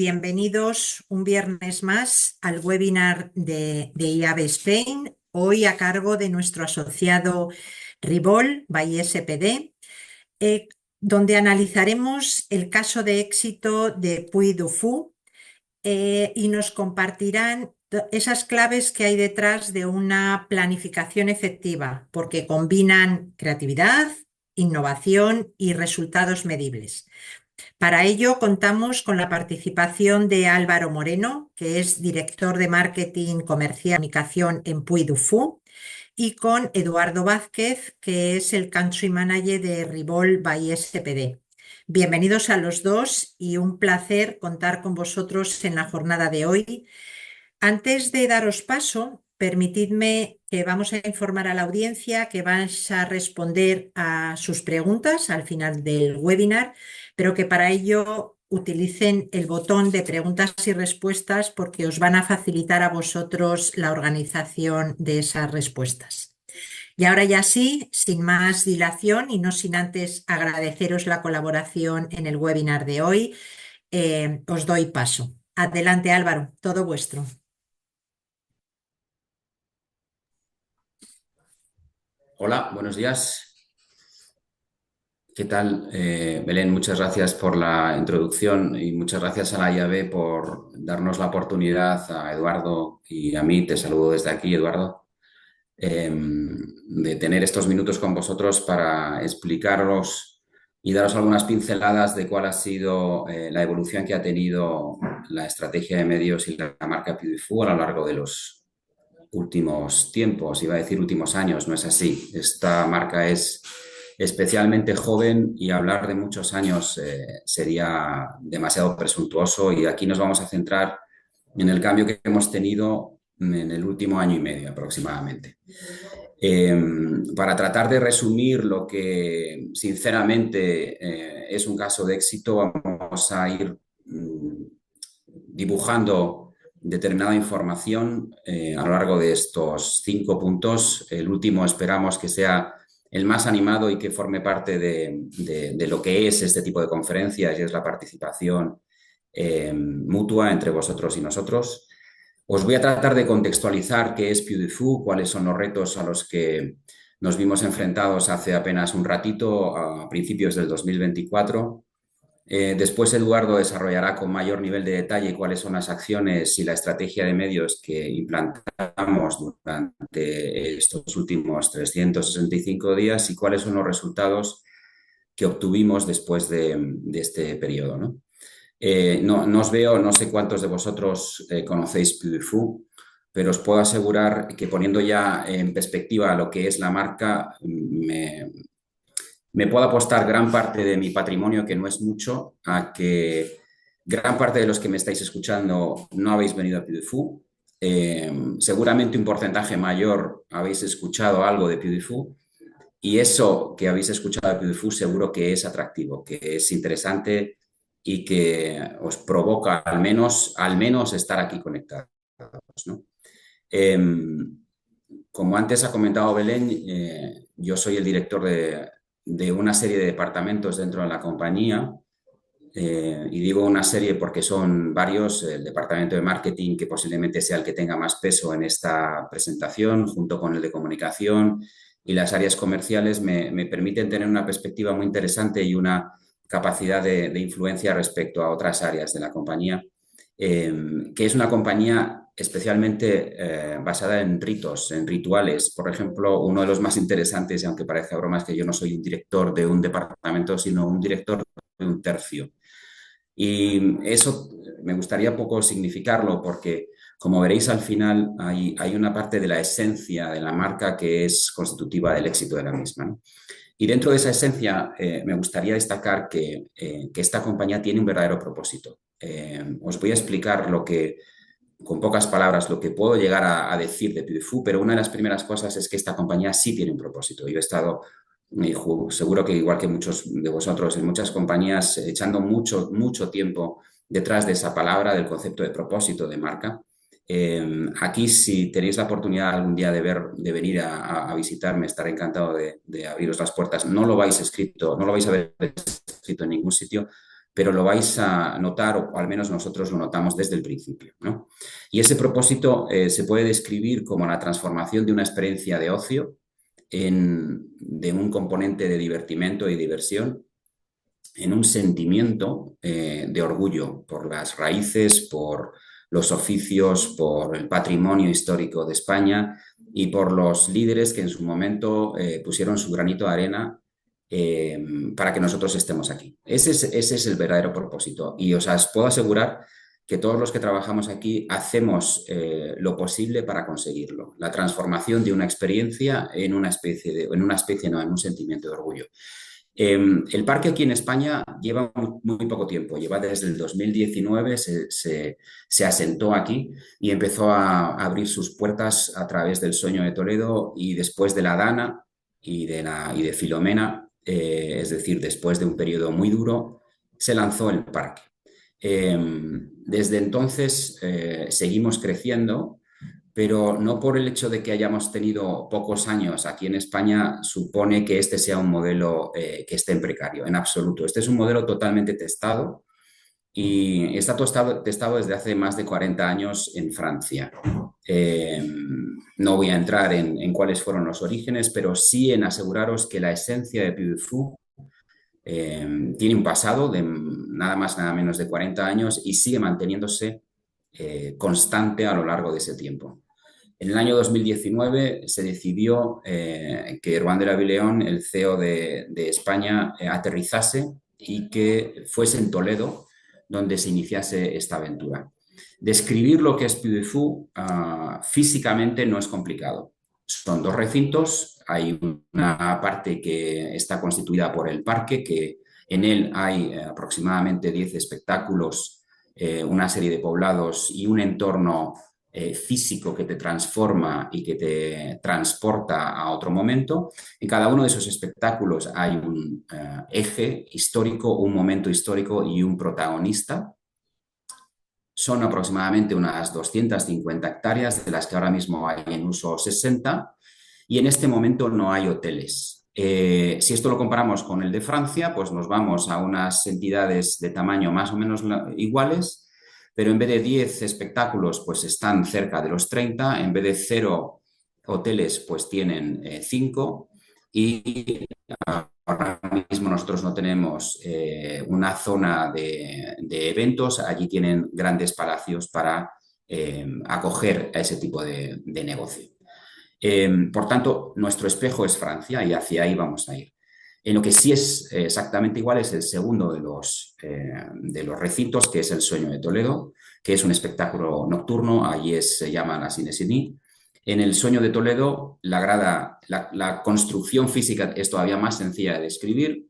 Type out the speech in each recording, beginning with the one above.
Bienvenidos un viernes más al webinar de IAB Spain, hoy a cargo de nuestro asociado Ribol by SPD, donde analizaremos el caso de éxito de Puy du Fou y nos compartirán esas claves que hay detrás de una planificación efectiva, porque combinan creatividad, innovación y resultados medibles. Para ello contamos con la participación de Álvaro Moreno, que es director de Marketing Comercial y Comunicación en Puy du Fou, y con Eduardo Vázquez, que es el Country Manager de Ribol by SPD. Bienvenidos a los dos y un placer contar con vosotros en la jornada de hoy. Antes de daros paso, permitidme que vamos a informar a la audiencia que vais a responder a sus preguntas al final del webinar, pero que para ello utilicen el botón de preguntas y respuestas porque os van a facilitar a vosotros la organización de esas respuestas. Y ahora ya sí, sin más dilación y no sin antes agradeceros la colaboración en el webinar de hoy, os doy paso. Adelante, Álvaro, todo vuestro. Hola, buenos días. ¿Qué tal, Belén? Muchas gracias por la introducción y muchas gracias a la IAB por darnos la oportunidad, a Eduardo y a mí, te saludo desde aquí, Eduardo, de tener estos minutos con vosotros para explicaros y daros algunas pinceladas de cuál ha sido la evolución que ha tenido la estrategia de medios y la marca Puy du Fou a lo largo de los últimos tiempos, iba a decir últimos años, no es así. Esta marca es especialmente joven y hablar de muchos años sería demasiado presuntuoso y aquí nos vamos a centrar en el cambio que hemos tenido en el último año y medio aproximadamente. Para tratar de resumir lo que sinceramente es un caso de éxito, vamos a ir dibujando determinada información a lo largo de estos 5 puntos. El último esperamos que sea el más animado y que forme parte de lo que es este tipo de conferencias y es la participación mutua entre vosotros y nosotros. Os voy a tratar de contextualizar qué es Puy du Fou, cuáles son los retos a los que nos vimos enfrentados hace apenas un ratito, a principios del 2024. Después Eduardo desarrollará con mayor nivel de detalle cuáles son las acciones y la estrategia de medios que implantamos durante estos últimos 365 días y cuáles son los resultados que obtuvimos después de este periodo, ¿no? No os veo, no sé cuántos de vosotros conocéis Puy du Fou, pero os puedo asegurar que poniendo ya en perspectiva lo que es la marca, me puedo apostar gran parte de mi patrimonio, que no es mucho, a que gran parte de los que me estáis escuchando no habéis venido a Puy du Fou. Seguramente un porcentaje mayor habéis escuchado algo de Puy du Fou y eso que habéis escuchado de Puy du Fou seguro que es atractivo, que es interesante y que os provoca al menos estar aquí conectados, ¿no? Como antes ha comentado Belén, yo soy el director de una serie de departamentos dentro de la compañía y digo una serie porque son varios, el departamento de marketing que posiblemente sea el que tenga más peso en esta presentación, junto con el de comunicación y las áreas comerciales me permiten tener una perspectiva muy interesante y una capacidad de influencia respecto a otras áreas de la compañía, que es una compañía especialmente basada en ritos, en rituales. Por ejemplo, uno de los más interesantes, y aunque parezca broma, es que yo no soy un director de un departamento, sino un director de un tercio. Y eso me gustaría poco significarlo porque, como veréis al final, hay una parte de la esencia de la marca que es constitutiva del éxito de la misma, ¿no? Y dentro de esa esencia me gustaría destacar que esta compañía tiene un verdadero propósito. Os voy a explicar con pocas palabras lo que puedo llegar a decir de Puy du Fou, pero una de las primeras cosas es que esta compañía sí tiene un propósito. Yo he estado seguro que igual que muchos de vosotros, en muchas compañías echando mucho tiempo detrás de esa palabra, del concepto de propósito de marca. Aquí, si tenéis la oportunidad algún día de venir a visitarme, estaré encantado de abriros las puertas. No lo vais a ver escrito en ningún sitio, pero lo vais a notar, o al menos nosotros lo notamos desde el principio, ¿no? Y ese propósito se puede describir como la transformación de una experiencia de ocio de un componente de divertimento y diversión en un sentimiento de orgullo por las raíces, por los oficios, por el patrimonio histórico de España y por los líderes que en su momento pusieron su granito de arena para que nosotros estemos aquí. Ese es el verdadero propósito. Y os puedo asegurar que todos los que trabajamos aquí hacemos lo posible para conseguirlo. La transformación de una experiencia en una especie no, en un sentimiento de orgullo. El parque aquí en España lleva muy poco tiempo, lleva desde el 2019, se asentó aquí y empezó a abrir sus puertas a través del Sueño de Toledo y después de la Dana y de Filomena, es decir, después de un periodo muy duro, se lanzó el parque. Desde entonces seguimos creciendo, pero no por el hecho de que hayamos tenido pocos años aquí en España supone que este sea un modelo que esté en precario, en absoluto. Este es un modelo totalmente testado y está testado desde hace más de 40 años en Francia. No voy a entrar en cuáles fueron los orígenes, pero sí en aseguraros que la esencia de Puy du Fou tiene un pasado de nada más, nada menos de 40 años y sigue manteniéndose constante a lo largo de ese tiempo. En el año 2019 se decidió que Erwan de la Villéon, el CEO de España, aterrizase y que fuese en Toledo donde se iniciase esta aventura. Describir lo que es Puy du Fou físicamente no es complicado. Son dos recintos, hay una parte que está constituida por el parque, que en él hay aproximadamente 10 espectáculos, una serie de poblados y un entorno físico que te transforma y que te transporta a otro momento. En cada uno de esos espectáculos hay un eje histórico, un momento histórico y un protagonista. Son aproximadamente unas 250 hectáreas, de las que ahora mismo hay en uso 60, y en este momento no hay hoteles. Si esto lo comparamos con el de Francia, pues nos vamos a unas entidades de tamaño más o menos iguales, pero en vez de 10 espectáculos, pues están cerca de los 30, en vez de 0 hoteles, pues tienen 5, y ahora mismo nosotros no tenemos una zona de eventos, allí tienen grandes palacios para acoger a ese tipo de negocio. Por tanto, nuestro espejo es Francia y hacia ahí vamos a ir. En lo que sí es exactamente igual es el segundo de los recintos, que es el Sueño de Toledo, que es un espectáculo nocturno, allí se llama la Ciné. En el Sueño de Toledo, la construcción física es todavía más sencilla de describir.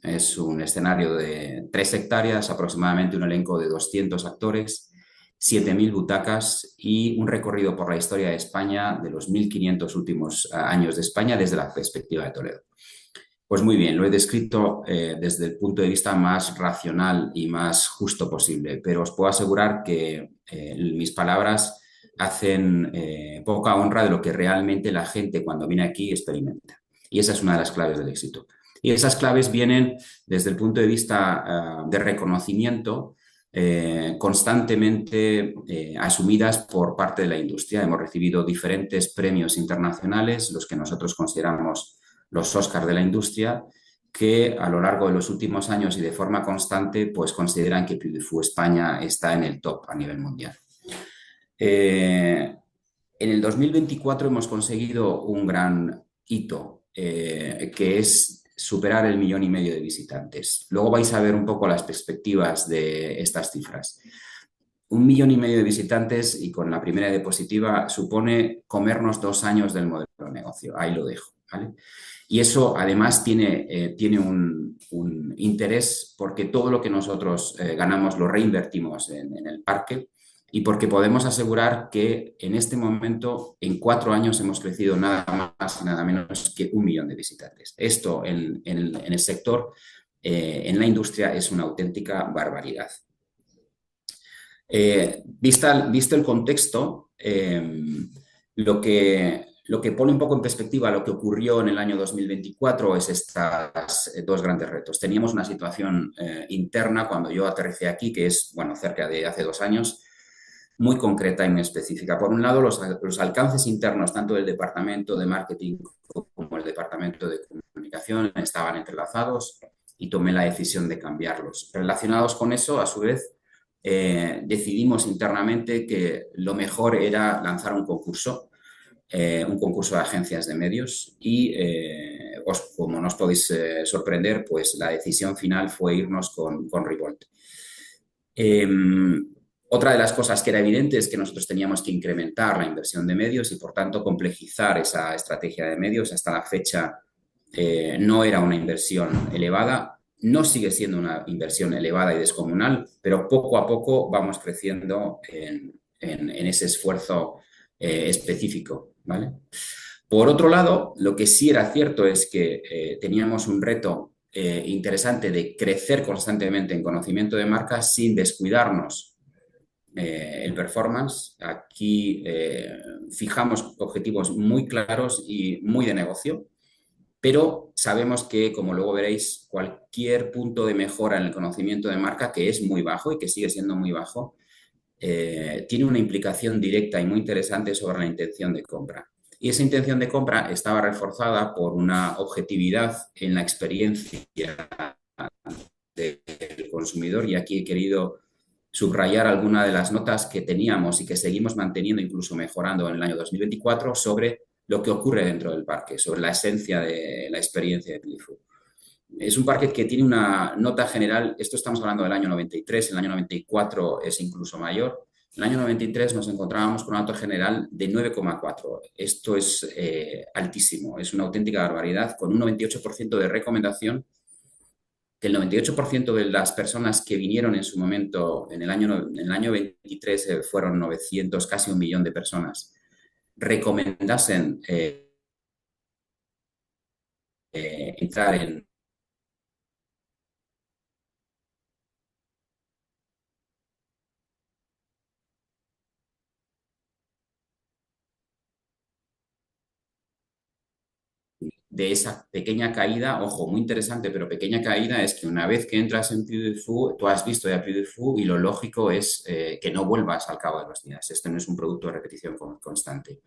Es un escenario de 3 hectáreas, aproximadamente un elenco de 200 actores, 7.000 butacas y un recorrido por la historia de España de los 1.500 últimos años de España desde la perspectiva de Toledo. Pues muy bien, lo he descrito desde el punto de vista más racional y más justo posible, pero os puedo asegurar que mis palabras hacen poca honra de lo que realmente la gente cuando viene aquí experimenta. Y esa es una de las claves del éxito. Y esas claves vienen desde el punto de vista de reconocimiento constantemente asumidas por parte de la industria. Hemos recibido diferentes premios internacionales, los que nosotros consideramos los Oscars de la industria, que a lo largo de los últimos años y de forma constante, pues consideran que Puy du Fou España está en el top a nivel mundial. En el 2024 hemos conseguido un gran hito, que es superar el 1,5 millones de visitantes. Luego vais a ver un poco las perspectivas de estas cifras. 1,5 millones de visitantes y con la primera diapositiva supone comernos 2 años del modelo de negocio. Ahí lo dejo, ¿vale? Y eso además tiene un interés porque todo lo que nosotros ganamos lo reinvertimos en el parque y porque podemos asegurar que en este momento, en 4 años, hemos crecido nada más y nada menos que 1 millón de visitantes. Esto en el sector, en la industria, es una auténtica barbaridad. Visto el contexto, lo que Lo que pone un poco en perspectiva lo que ocurrió en el año 2024 es estas dos grandes retos. Teníamos una situación interna cuando yo aterricé aquí, que es, bueno, cerca de hace 2 años, muy concreta y muy específica. Por un lado, los alcances internos, tanto del departamento de marketing como el departamento de comunicación, estaban entrelazados y tomé la decisión de cambiarlos. Relacionados con eso, a su vez, decidimos internamente que lo mejor era lanzar un concurso de agencias de medios y, como no os podéis sorprender, pues la decisión final fue irnos con Revolt. Otra de las cosas que era evidente es que nosotros teníamos que incrementar la inversión de medios y, por tanto, complejizar esa estrategia de medios. Hasta la fecha no era una inversión elevada, no sigue siendo una inversión elevada y descomunal, pero poco a poco vamos creciendo en ese esfuerzo específico, ¿vale? Por otro lado, lo que sí era cierto es que teníamos un reto interesante de crecer constantemente en conocimiento de marca sin descuidarnos el performance. Aquí fijamos objetivos muy claros y muy de negocio, pero sabemos que, como luego veréis, cualquier punto de mejora en el conocimiento de marca, que es muy bajo y que sigue siendo muy bajo, tiene una implicación directa y muy interesante sobre la intención de compra. Y esa intención de compra estaba reforzada por una objetividad en la experiencia del consumidor, y aquí he querido subrayar algunas de las notas que teníamos y que seguimos manteniendo, incluso mejorando en el año 2024, sobre lo que ocurre dentro del parque, sobre la esencia de la experiencia de Playfood. Es un parque que tiene una nota general, esto estamos hablando del año 93, el año 94 es incluso mayor. En el año 93 nos encontrábamos con una nota general de 9,4. Esto es altísimo, es una auténtica barbaridad, con un 98% de recomendación, que el 98% de las personas que vinieron en su momento, en el año 23, fueron 900, casi 1 millón de personas, recomendasen entrar en de esa pequeña caída. Ojo, muy interesante, pero pequeña caída es que una vez que entras en Pewdiepie, tú has visto ya Pewdiepie y lo lógico es que no vuelvas al cabo de los días. Este no es un producto de repetición constante.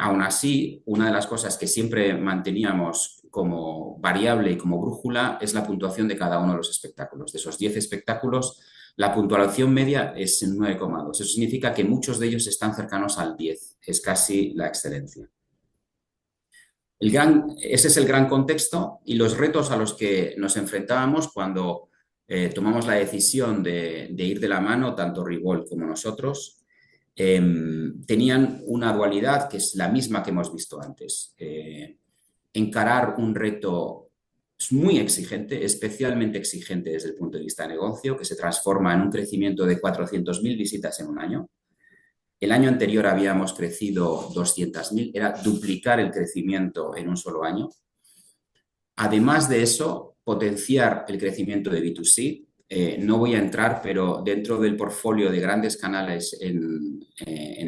Aún así, una de las cosas que siempre manteníamos como variable y como brújula es la puntuación de cada uno de los espectáculos. De esos 10 espectáculos, la puntuación media es 9,2. Eso significa que muchos de ellos están cercanos al 10. Es casi la excelencia. Ese es el gran contexto y los retos a los que nos enfrentábamos cuando tomamos la decisión de ir de la mano, tanto Revolt como nosotros. Tenían una dualidad que es la misma que hemos visto antes. Encarar un reto muy exigente, especialmente exigente desde el punto de vista de negocio, que se transforma en un crecimiento de 400.000 visitas en un año. El año anterior habíamos crecido 200.000, era duplicar el crecimiento en un solo año. Además de eso, potenciar el crecimiento de B2C. No voy a entrar, pero dentro del portfolio de grandes canales en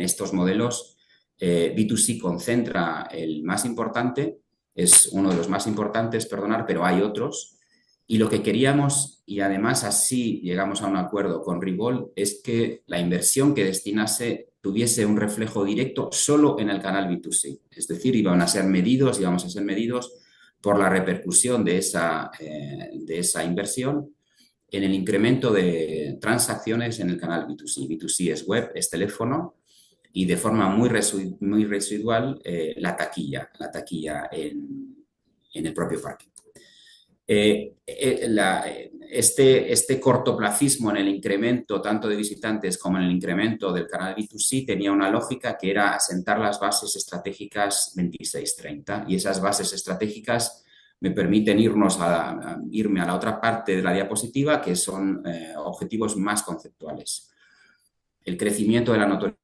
estos modelos, B2C concentra el más importante, es uno de los más importantes, perdonar, pero hay otros. Y lo que queríamos, y además así llegamos a un acuerdo con Revolt, es que la inversión que destinase tuviese un reflejo directo solo en el canal B2C. Es decir, íbamos a ser medidos por la repercusión de esa inversión en el incremento de transacciones en el canal B2C. B2C es web, es teléfono y de forma muy residual la taquilla en el propio parque. Este cortoplacismo en el incremento tanto de visitantes como en el incremento del canal B2C tenía una lógica que era asentar las bases estratégicas 26-30, y esas bases estratégicas me permiten irme a la otra parte de la diapositiva, que son objetivos más conceptuales. El crecimiento de la notoriedad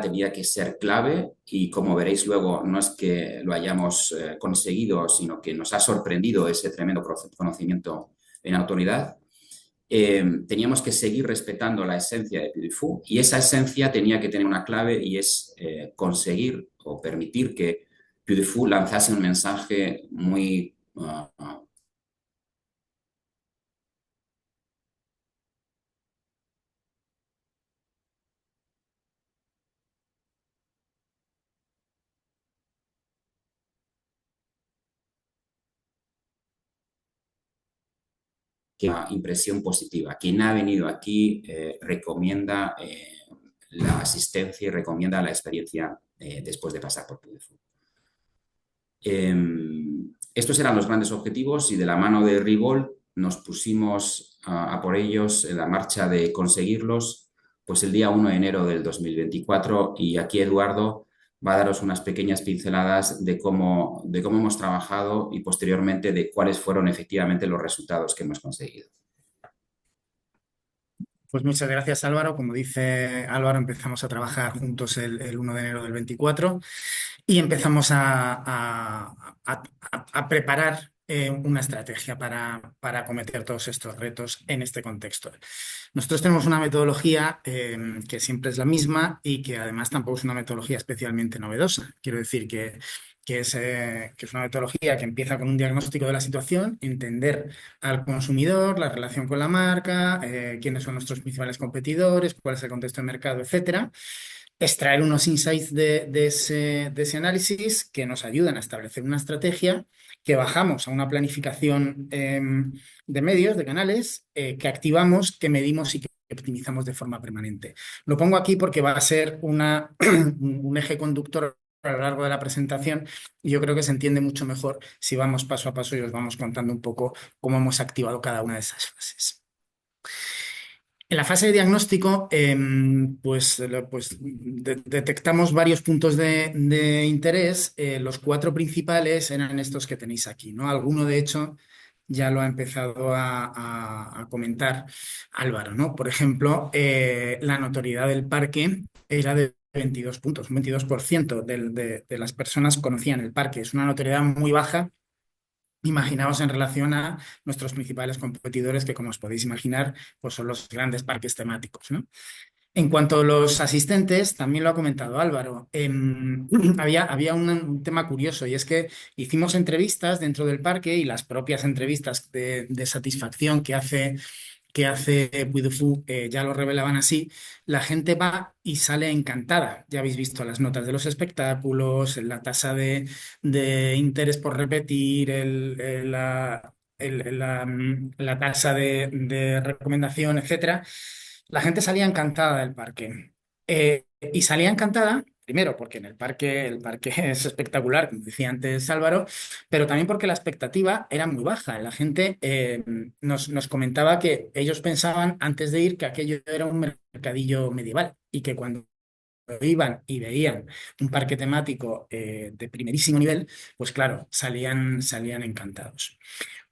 tenía que ser clave y, como veréis luego, no es que lo hayamos conseguido, sino que nos ha sorprendido ese tremendo conocimiento en autoridad. teníamos que seguir respetando la esencia de Beautiful y esa esencia tenía que tener una clave y es conseguir o permitir que Beautiful lanzase un mensaje muy que una impresión positiva. Quien ha venido aquí recomienda la asistencia y recomienda la experiencia después de pasar por Beautiful. Estos eran los grandes objetivos y de la mano de Revolve nos pusimos a por ellos en la marcha de conseguirlos pues el día 1 de enero del 2024 y aquí Eduardo va a daros unas pequeñas pinceladas de cómo hemos trabajado y posteriormente de cuáles fueron efectivamente los resultados que hemos conseguido. Pues muchas gracias, Álvaro. Como dice Álvaro, empezamos a trabajar juntos el 1 de enero del 24 y empezamos a preparar una estrategia para acometer todos estos retos en este contexto. Nosotros tenemos una metodología que siempre es la misma y que además tampoco es una metodología especialmente novedosa. Quiero decir que es una metodología que empieza con un diagnóstico de la situación, entender al consumidor, la relación con la marca, quiénes son nuestros principales competidores, cuál es el contexto de mercado, etcétera. Extraer unos insights de ese análisis que nos ayudan a establecer una estrategia que bajamos a una planificación de medios, de canales, que activamos, que medimos y que optimizamos de forma permanente. Lo pongo aquí porque va a ser un eje conductor a lo largo de la presentación y yo creo que se entiende mucho mejor si vamos paso a paso y os vamos contando un poco cómo hemos activado cada una de esas fases. En la fase de diagnóstico, pues detectamos varios puntos de interés. Los 4 principales eran estos que tenéis aquí, ¿no? Alguno, de hecho, ya lo ha empezado a comentar Álvaro, ¿no? Por ejemplo, la notoriedad del parque era de 22 puntos, un 22% de las personas conocían el parque. Es una notoriedad muy baja. Imaginaos en relación a nuestros principales competidores, que como os podéis imaginar, pues son los grandes parques temáticos, ¿no? En cuanto a los asistentes, también lo ha comentado Álvaro, había un tema curioso y es que hicimos entrevistas dentro del parque y las propias entrevistas de satisfacción que hace Puy du Fou, ya lo revelaban así, la gente va y sale encantada. Ya habéis visto las notas de los espectáculos, la tasa de interés por repetir, la tasa de recomendación, etcétera. La gente salía encantada del parque. Y salía encantada, primero porque el parque es espectacular, como decía antes Álvaro, pero también porque la expectativa era muy baja. La gente nos comentaba que ellos pensaban antes de ir que aquello era un mercadillo medieval y que cuando iban y veían un parque temático de primerísimo nivel, pues claro, salían encantados.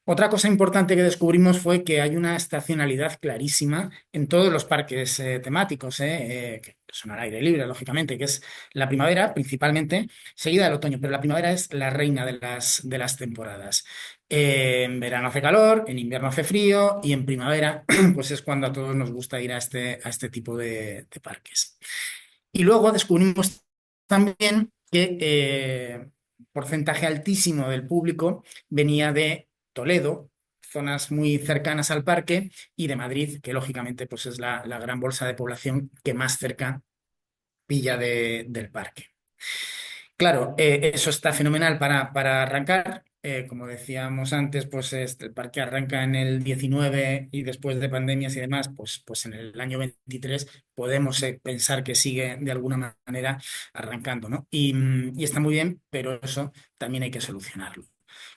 Otra cosa importante que descubrimos fue que hay una estacionalidad clarísima en todos los parques temáticos, que son al aire libre, lógicamente, que es la primavera principalmente, seguida del otoño, pero la primavera es la reina de las temporadas. En verano hace calor, en invierno hace frío y en primavera pues es cuando a todos nos gusta ir a este tipo de parques. Y luego descubrimos también que porcentaje altísimo del público venía de Toledo, zonas muy cercanas al parque, y de Madrid, que lógicamente pues es la gran bolsa de población que más cerca pilla del parque. Claro, eso está fenomenal para arrancar. Como decíamos antes, pues el parque arranca en el 19 y después de pandemias y demás, pues en el año 23 podemos pensar que sigue de alguna manera arrancando, ¿no? Y está muy bien, pero eso también hay que solucionarlo.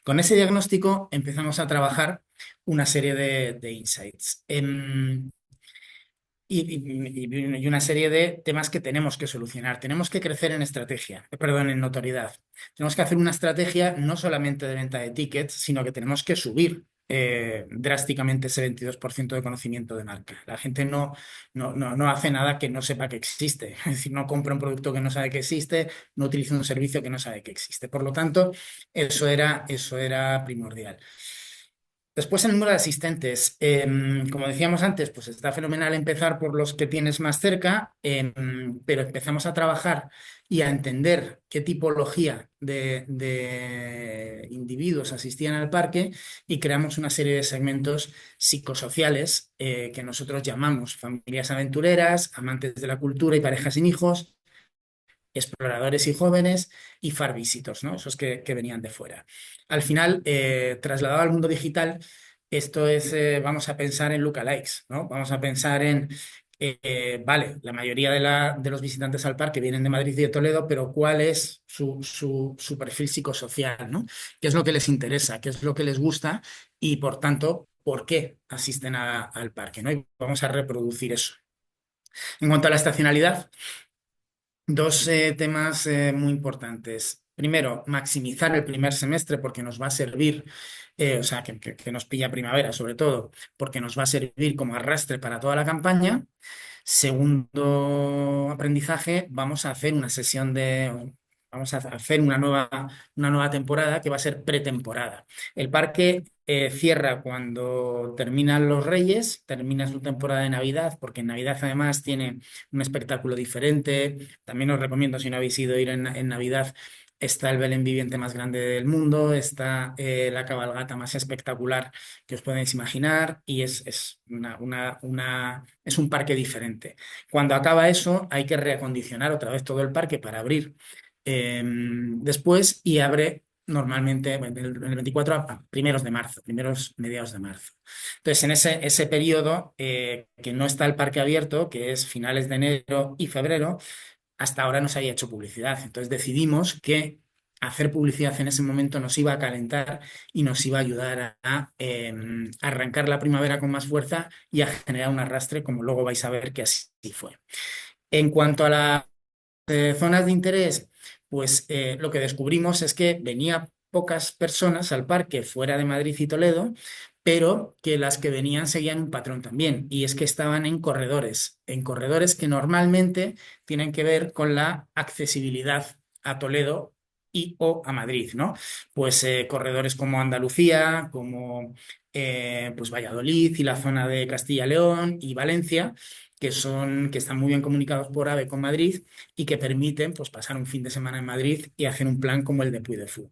Con ese diagnóstico empezamos a trabajar una serie de insights. Y una serie de temas que tenemos que solucionar. Tenemos que crecer en estrategia, perdón, en notoriedad. Tenemos que hacer una estrategia no solamente de venta de tickets, sino que tenemos que subir drásticamente ese 22% de conocimiento de marca. La gente no hace nada que no sepa que existe. Es decir, no compra un producto que no sabe que existe, no utiliza un servicio que no sabe que existe. Por lo tanto, eso era primordial. Después el número de asistentes. Como decíamos antes, pues está fenomenal empezar por los que tienes más cerca, pero empezamos a trabajar y a entender qué tipología de individuos asistían al parque y creamos una serie de segmentos psicosociales que nosotros llamamos familias aventureras, amantes de la cultura y parejas sin hijos, exploradores y jóvenes y far visitors, ¿no? Esos que venían de fuera. Al final, trasladado al mundo digital, esto es, vamos a pensar en lookalikes, ¿no? Vamos a pensar en, vale, la mayoría de los visitantes al parque vienen de Madrid y de Toledo, pero ¿cuál es su perfil psicosocial, ¿no? ¿Qué es lo que les interesa? ¿Qué es lo que les gusta? Y, por tanto, ¿por qué asisten al parque, ¿no? Y vamos a reproducir eso. En cuanto a la estacionalidad, dos temas muy importantes. Primero, maximizar el primer semestre porque nos va a servir, o sea, que nos pilla primavera sobre todo, porque nos va a servir como arrastre para toda la campaña. Segundo aprendizaje, vamos a hacer una nueva temporada que va a ser pretemporada. El parque cierra cuando terminan los Reyes, termina su temporada de Navidad, porque en Navidad además tiene un espectáculo diferente. También os recomiendo, si no habéis ido, ir en Navidad. Está el Belén viviente más grande del mundo, está la cabalgata más espectacular que os podéis imaginar y es es un parque diferente. Cuando acaba eso, hay que reacondicionar otra vez todo el parque para abrir después y abre normalmente el 24 a primeros de marzo, primeros mediados de marzo. Entonces, en ese periodo que no está el parque abierto, que es finales de enero y febrero, hasta ahora no se había hecho publicidad. Entonces decidimos que hacer publicidad en ese momento nos iba a calentar y nos iba a ayudar a arrancar la primavera con más fuerza y a generar un arrastre, como luego vais a ver que así fue. En cuanto a las zonas de interés, pues lo que descubrimos es que venía pocas personas al parque fuera de Madrid y Toledo, pero que las que venían seguían un patrón también, y es que estaban en corredores que normalmente tienen que ver con la accesibilidad a Toledo y o a Madrid, ¿no? Pues corredores como Andalucía, como pues Valladolid y la zona de Castilla-León y Valencia, que están muy bien comunicados por AVE con Madrid y que permiten pues, pasar un fin de semana en Madrid y hacer un plan como el de Puy de Fou.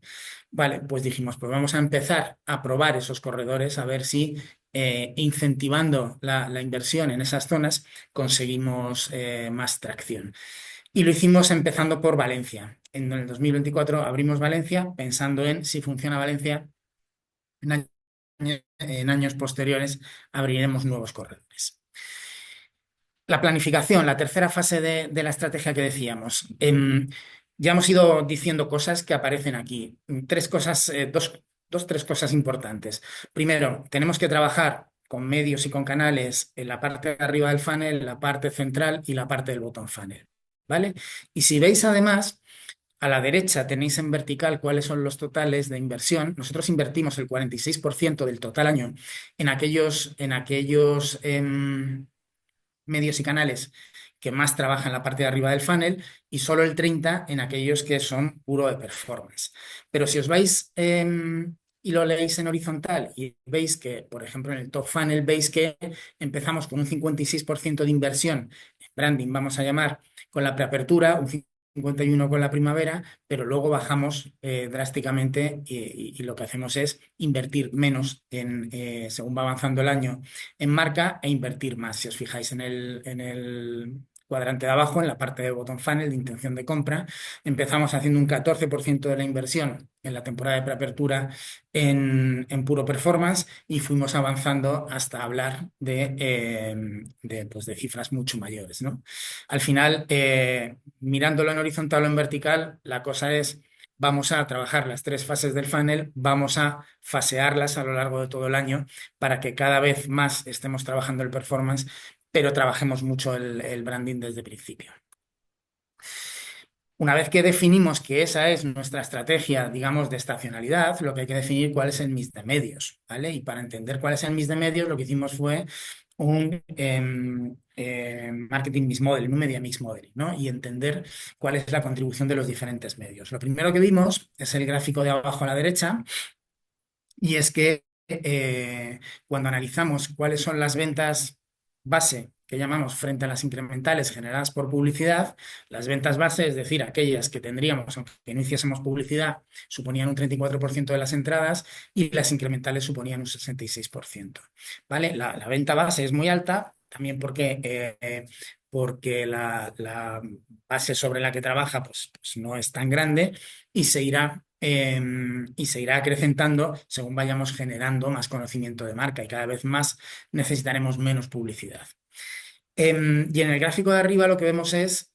Vale, pues dijimos, pues vamos a empezar a probar esos corredores, a ver si incentivando la inversión en esas zonas conseguimos más tracción. Y lo hicimos empezando por Valencia. En el 2024 abrimos Valencia pensando en si funciona Valencia, en años posteriores abriremos nuevos corredores. La planificación, la tercera fase de la estrategia que decíamos. Ya hemos ido diciendo cosas que aparecen aquí. Tres cosas, tres cosas importantes. Primero, tenemos que trabajar con medios y con canales en la parte de arriba del funnel, la parte central y la parte del bottom funnel. ¿Vale? Y si veis además, a la derecha tenéis en vertical cuáles son los totales de inversión. Nosotros invertimos el 46% del total año en aquellos medios y canales que más trabajan la parte de arriba del funnel y solo el 30% en aquellos que son puro de performance. Pero si os vais y lo leéis en horizontal y veis que, por ejemplo, en el top funnel veis que empezamos con un 56% de inversión en branding, vamos a llamar, con la preapertura, un 51% con la primavera, pero luego bajamos drásticamente y lo que hacemos es invertir menos según va avanzando el año en marca e invertir más. Si os fijáis en el cuadrante de abajo, en la parte de bottom funnel de intención de compra, empezamos haciendo un 14% de la inversión en la temporada de preapertura en puro performance y fuimos avanzando hasta hablar pues de cifras mucho mayores, ¿no? Al final, mirándolo en horizontal o en vertical, la cosa es: vamos a trabajar las tres fases del funnel, vamos a fasearlas a lo largo de todo el año para que cada vez más estemos trabajando el performance, pero trabajemos mucho el branding desde el principio. Una vez que definimos que esa es nuestra estrategia, digamos, de estacionalidad, lo que hay que definir cuál es el mix de medios, ¿vale? Y para entender cuál es el mix de medios, lo que hicimos fue un marketing mix model, un media mix model, ¿no? Y entender cuál es la contribución de los diferentes medios. Lo primero que vimos es el gráfico de abajo a la derecha, y es que cuando analizamos cuáles son las ventas base que llamamos frente a las incrementales generadas por publicidad, las ventas base, es decir, aquellas que tendríamos aunque no hiciésemos publicidad, suponían un 34% de las entradas y las incrementales suponían un 66%. ¿Vale? La venta base es muy alta, también porque la base sobre la que trabaja pues no es tan grande y y se irá acrecentando según vayamos generando más conocimiento de marca y cada vez más necesitaremos menos publicidad. Y en el gráfico de arriba lo que vemos es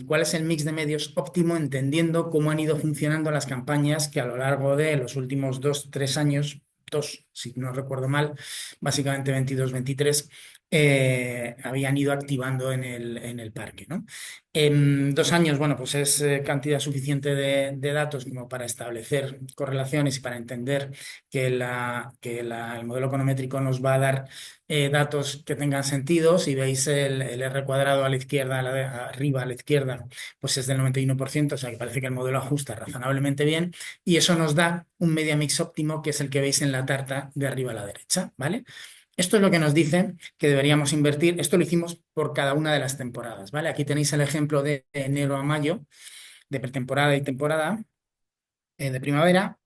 cuál es el mix de medios óptimo, entendiendo cómo han ido funcionando las campañas que a lo largo de los últimos 2-3 años, si no recuerdo mal, básicamente 22-23, habían ido activando en el parque, ¿no? En 2 años, bueno, pues es cantidad suficiente de datos como para establecer correlaciones y para entender que el modelo econométrico nos va a dar datos que tengan sentido. Si veis el R cuadrado a la izquierda, arriba a la izquierda, pues es del 91%, o sea que parece que el modelo ajusta razonablemente bien y eso nos da un media mix óptimo que es el que veis en la tarta de arriba a la derecha, ¿vale? Esto es lo que nos dice que deberíamos invertir. Esto lo hicimos por cada una de las temporadas, ¿vale? Aquí tenéis el ejemplo de enero a mayo, de pretemporada y temporada de primavera,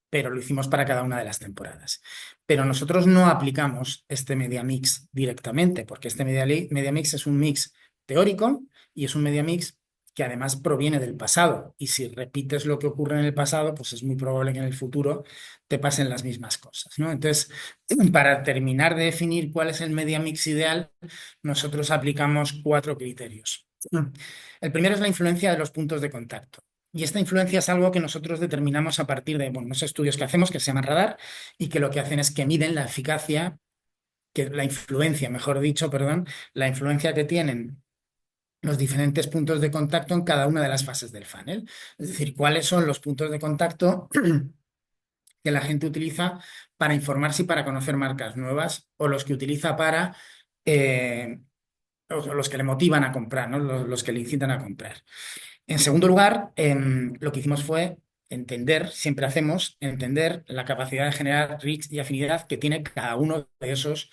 pero lo hicimos para cada una de las temporadas. Pero nosotros no aplicamos este media mix directamente, porque este media mix es un mix teórico y es un media mix que además proviene del pasado. Y si repites lo que ocurre en el pasado, pues es muy probable que en el futuro te pasen las mismas cosas, ¿no? Entonces, para terminar de definir cuál es el media mix ideal, nosotros aplicamos 4 criterios. El primero es la influencia de los puntos de contacto. Y esta influencia es algo que nosotros determinamos a partir de unos estudios que hacemos que se llaman radar y que lo que hacen es que miden la eficacia, la influencia, mejor dicho, perdón, la influencia que tienen los diferentes puntos de contacto en cada una de las fases del funnel. Es decir, cuáles son los puntos de contacto que la gente utiliza para informarse y para conocer marcas nuevas o los que utiliza para... los que le motivan a comprar, ¿no? Los que le incitan a comprar. En segundo lugar, lo que hicimos fue entender, siempre hacemos, entender la capacidad de generar reach y afinidad que tiene cada uno de esos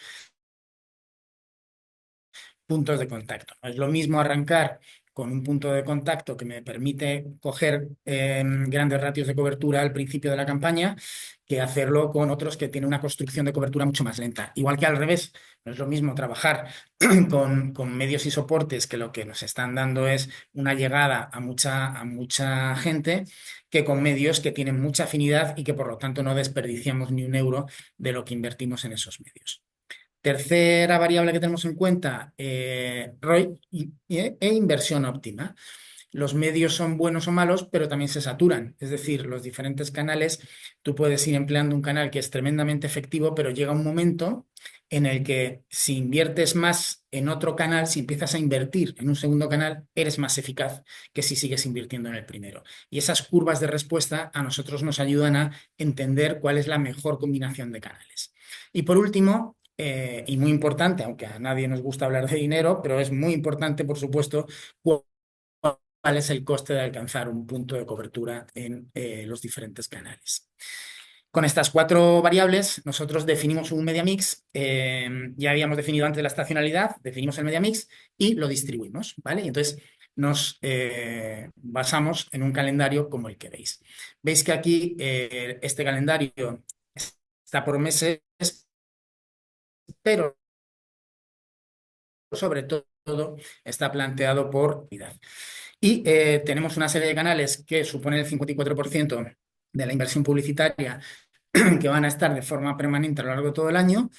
puntos de contacto. No es lo mismo arrancar con un punto de contacto que me permite coger grandes ratios de cobertura al principio de la campaña que hacerlo con otros que tienen una construcción de cobertura mucho más lenta. Igual que al revés, no es lo mismo trabajar con medios y soportes que lo que nos están dando es una llegada a mucha gente que con medios que tienen mucha afinidad y que por lo tanto no desperdiciamos ni un euro de lo que invertimos en esos medios. Tercera variable que tenemos en cuenta, ROI e inversión óptima. Los medios son buenos o malos, pero también se saturan. Es decir, los diferentes canales, tú puedes ir empleando un canal que es tremendamente efectivo, pero llega un momento en el que si inviertes más en otro canal, si empiezas a invertir en un segundo canal, eres más eficaz que si sigues invirtiendo en el primero. Y esas curvas de respuesta a nosotros nos ayudan a entender cuál es la mejor combinación de canales. Y por último, y muy importante, aunque a nadie nos gusta hablar de dinero, pero es muy importante, por supuesto, cuál es el coste de alcanzar un punto de cobertura en los diferentes canales. Con estas 4 variables, nosotros definimos un media mix. Ya habíamos definido antes la estacionalidad, definimos el media mix y lo distribuimos, ¿vale? Y entonces nos basamos en un calendario como el que veis. Veis que aquí este calendario está por meses, pero sobre todo está planteado por unidad. Y tenemos una serie de canales que suponen el 54% de la inversión publicitaria que van a estar de forma permanente a lo largo de todo el año,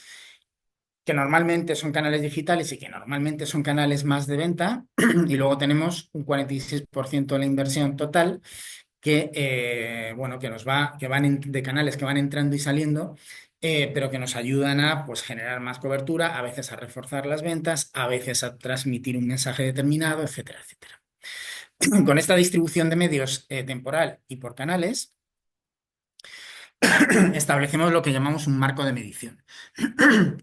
que normalmente son canales digitales y que normalmente son canales más de venta, y luego tenemos un 46% de la inversión total que, bueno, de canales que van entrando y saliendo, pero que nos ayudan a pues, generar más cobertura, a veces a reforzar las ventas, a veces a transmitir un mensaje determinado, etcétera, etcétera. Con esta distribución de medios temporal y por canales, establecemos lo que llamamos un marco de medición.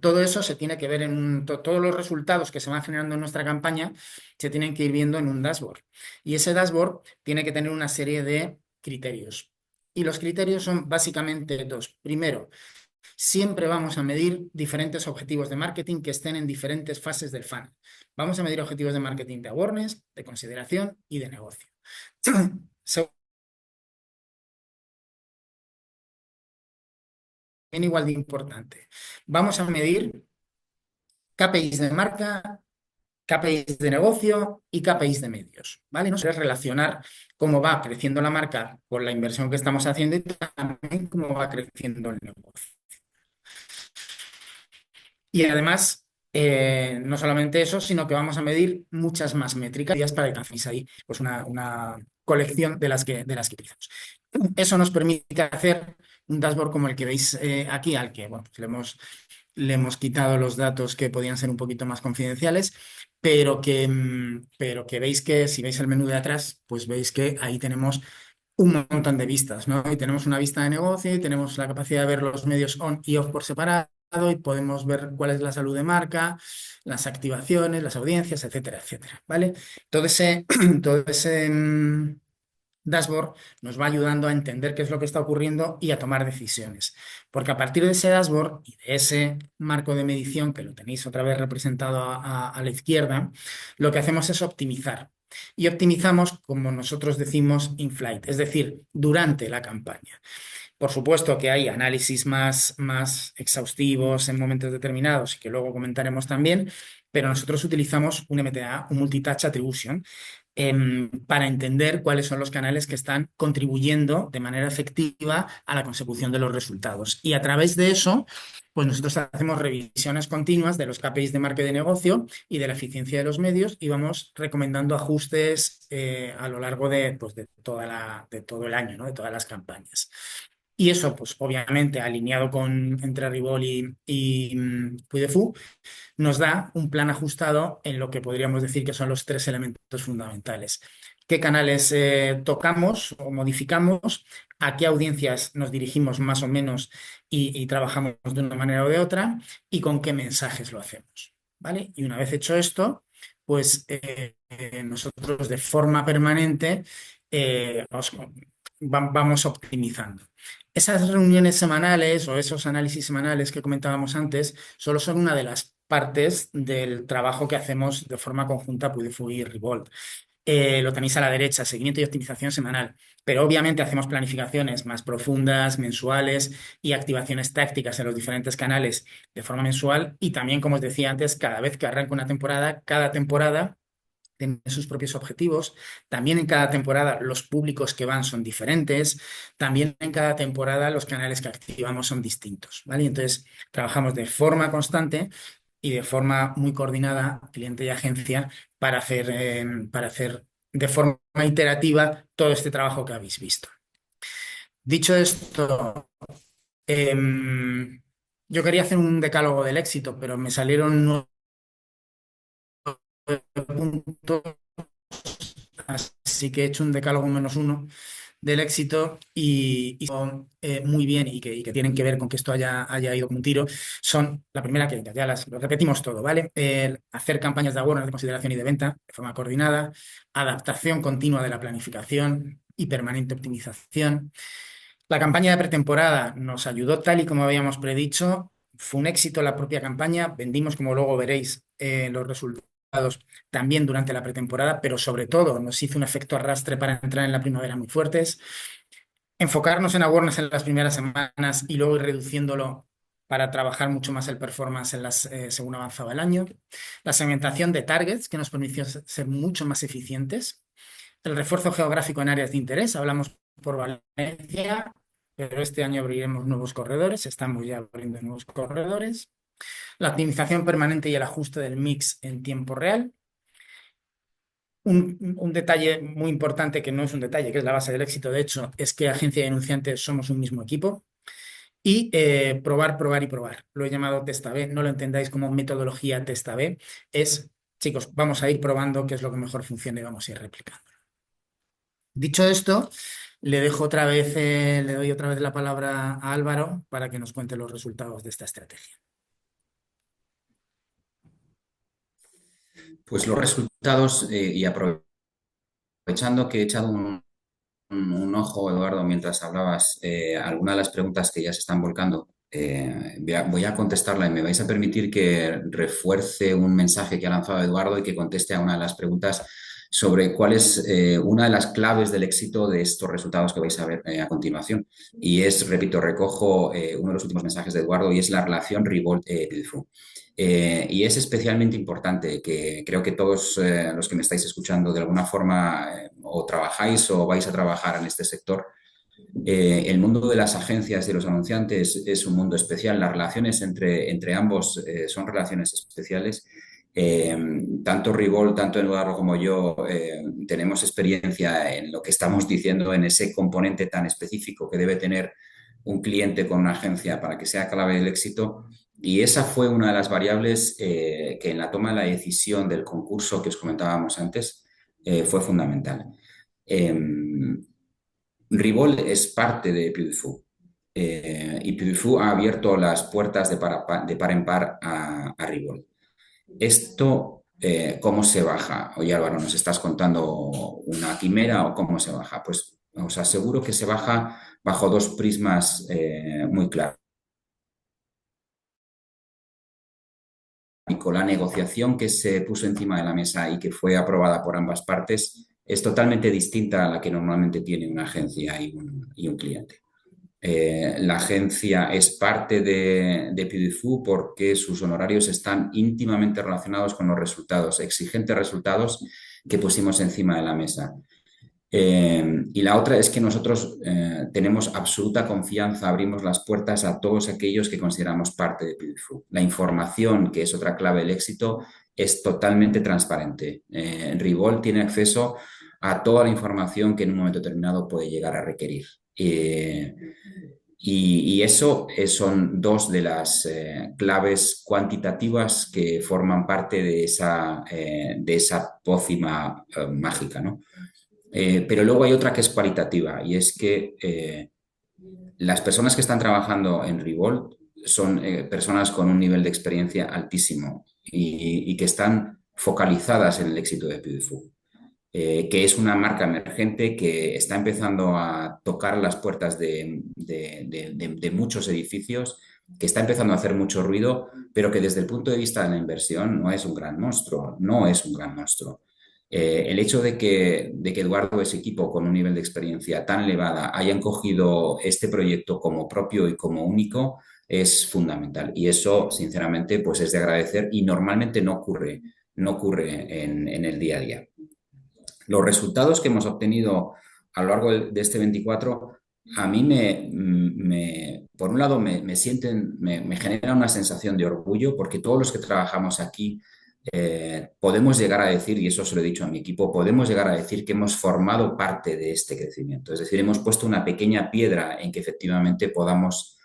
Todo eso se tiene que ver todos los resultados que se van generando en nuestra campaña se tienen que ir viendo en un dashboard. Y ese dashboard tiene que tener una serie de criterios. Y los criterios son básicamente 2. Primero, siempre vamos a medir diferentes objetivos de marketing que estén en diferentes fases del funnel. Vamos a medir objetivos de marketing de awareness, de consideración y de negocio. Igual de importante. Vamos a medir KPIs de marca, KPIs de negocio y KPIs de medios, ¿vale? No sé relacionar cómo va creciendo la marca con la inversión que estamos haciendo y también cómo va creciendo el negocio. Y además, no solamente eso, sino que vamos a medir muchas más métricas para que hacéis ahí pues una colección de las que utilizamos. Eso nos permite hacer un dashboard como el que veis aquí, al que bueno, pues le hemos quitado los datos que podían ser un poquito más confidenciales, pero que veis que si veis el menú de atrás, pues veis que ahí tenemos un montón de vistas, ¿no? Y tenemos una vista de negocio y tenemos la capacidad de ver los medios on y off por separado y podemos ver cuál es la salud de marca, las activaciones, las audiencias, etcétera, etcétera, ¿vale? Todo ese dashboard nos va ayudando a entender qué es lo que está ocurriendo y a tomar decisiones. Porque a partir de ese dashboard y de ese marco de medición, que lo tenéis otra vez representado a la izquierda, lo que hacemos es optimizar. Y optimizamos, como nosotros decimos, in flight, es decir, durante la campaña. Por supuesto que hay análisis más exhaustivos en momentos determinados y que luego comentaremos también, pero nosotros utilizamos un MTA, un Multi-Touch Attribution, para entender cuáles son los canales que están contribuyendo de manera efectiva a la consecución de los resultados. Y a través de eso, pues nosotros hacemos revisiones continuas de los KPIs de marca y de negocio y de la eficiencia de los medios y vamos recomendando ajustes a lo largo pues, de todo el año, ¿no? De todas las campañas. Y eso, pues obviamente, alineado entre Ribol y Puy de Fou, nos da un plan ajustado en lo que podríamos decir que son los tres elementos fundamentales. ¿Qué canales tocamos o modificamos? ¿A qué audiencias nos dirigimos más o menos y trabajamos de una manera o de otra? ¿Y con qué mensajes lo hacemos? ¿Vale? Y una vez hecho esto, pues nosotros de forma permanente vamos optimizando. Esas reuniones semanales o esos análisis semanales que comentábamos antes solo son una de las partes del trabajo que hacemos de forma conjunta Puy de Fou y Revolt. Lo tenéis a la derecha, seguimiento y optimización semanal. Pero obviamente hacemos planificaciones más profundas, mensuales y activaciones tácticas en los diferentes canales de forma mensual. Y también, como os decía antes, cada vez que arranca una temporada, cada temporada tiene sus propios objetivos. También en cada temporada los públicos que van son diferentes. También en cada temporada los canales que activamos son distintos, ¿vale? Entonces, trabajamos de forma constante y de forma muy coordinada, cliente y agencia, para hacer de forma iterativa todo este trabajo que habéis visto. Dicho esto, yo quería hacer un decálogo del éxito, pero me salieron 9 puntos, así que he hecho un decálogo -1 del éxito y son muy bien y que tienen que ver con que esto haya ido como un tiro. Son la primera que ya lo repetimos todo, ¿vale? Hacer campañas de awareness, de consideración y de venta de forma coordinada, adaptación continua de la planificación y permanente optimización. La campaña de pretemporada nos ayudó tal y como habíamos predicho. Fue un éxito la propia campaña. Vendimos, como luego veréis, los resultados también durante la pretemporada, pero sobre todo nos hizo un efecto arrastre para entrar en la primavera muy fuertes. Enfocarnos en awareness en las primeras semanas y luego ir reduciéndolo para trabajar mucho más el performance según avanzaba el año. La segmentación de targets, que nos permitió ser mucho más eficientes. El refuerzo geográfico en áreas de interés. Hablamos por Valencia, pero este año abriremos nuevos corredores. Estamos ya abriendo nuevos corredores. La optimización permanente y el ajuste del mix en tiempo real. Un detalle muy importante, que no es un detalle, que es la base del éxito, de hecho, es que agencia y denunciantes somos un mismo equipo. Y probar, probar y probar. Lo he llamado test A/B, no lo entendáis como metodología test A/B. Es, chicos, vamos a ir probando qué es lo que mejor funciona y vamos a ir replicando. Dicho esto, le doy otra vez la palabra a Álvaro para que nos cuente los resultados de esta estrategia. Pues los resultados, y aprovechando que he echado un ojo, Eduardo, mientras hablabas, algunas de las preguntas que ya se están volcando Voy a contestarla y me vais a permitir que refuerce un mensaje que ha lanzado Eduardo y que conteste a una de las preguntas sobre cuál es una de las claves del éxito de estos resultados que vais a ver a continuación. Y es, repito, recojo uno de los últimos mensajes de Eduardo y es la relación Revolt-Beautiful. Y es especialmente importante que creo que todos los que me estáis escuchando de alguna forma o trabajáis o vais a trabajar en este sector, el mundo de las agencias y los anunciantes es un mundo especial. Las relaciones entre ambos son relaciones especiales. Tanto Rigol, tanto Eduardo como yo tenemos experiencia en lo que estamos diciendo, en ese componente tan específico que debe tener un cliente con una agencia para que sea clave del éxito. Y esa fue una de las variables que en la toma de la decisión del concurso que os comentábamos antes fue fundamental. Ribol es parte de Beautiful y Beautiful ha abierto las puertas de par en par a Ribol. Esto, ¿cómo se baja? Oye, Álvaro, ¿nos estás contando una quimera o cómo se baja? Pues os aseguro que se baja bajo dos prismas muy claros. Y con la negociación que se puso encima de la mesa y que fue aprobada por ambas partes es totalmente distinta a la que normalmente tiene una agencia y un cliente. La agencia es parte de Beautiful porque sus honorarios están íntimamente relacionados con los resultados, exigentes resultados que pusimos encima de la mesa. Y la otra es que nosotros tenemos absoluta confianza, abrimos las puertas a todos aquellos que consideramos parte de Beautiful. La información, que es otra clave del éxito, es totalmente transparente. Ribol tiene acceso a toda la información que en un momento determinado puede llegar a requerir. Y eso son dos de las claves cuantitativas que forman parte de esa pócima mágica, ¿no? Pero luego hay otra que es cualitativa y es que las personas que están trabajando en Revolt son personas con un nivel de experiencia altísimo y que están focalizadas en el éxito de Beautiful. Que es una marca emergente que está empezando a tocar las puertas de muchos edificios, que está empezando a hacer mucho ruido, pero que desde el punto de vista de la inversión no es un gran monstruo, no es un gran monstruo. El hecho de que Eduardo y su equipo con un nivel de experiencia tan elevada hayan cogido este proyecto como propio y como único es fundamental. Y eso, sinceramente, pues es de agradecer y normalmente no ocurre en el día a día. Los resultados que hemos obtenido a lo largo de este 24, a mí por un lado me genera una sensación de orgullo porque todos los que trabajamos aquí podemos llegar a decir, y eso se lo he dicho a mi equipo, podemos llegar a decir que hemos formado parte de este crecimiento. Es decir, hemos puesto una pequeña piedra en que efectivamente podamos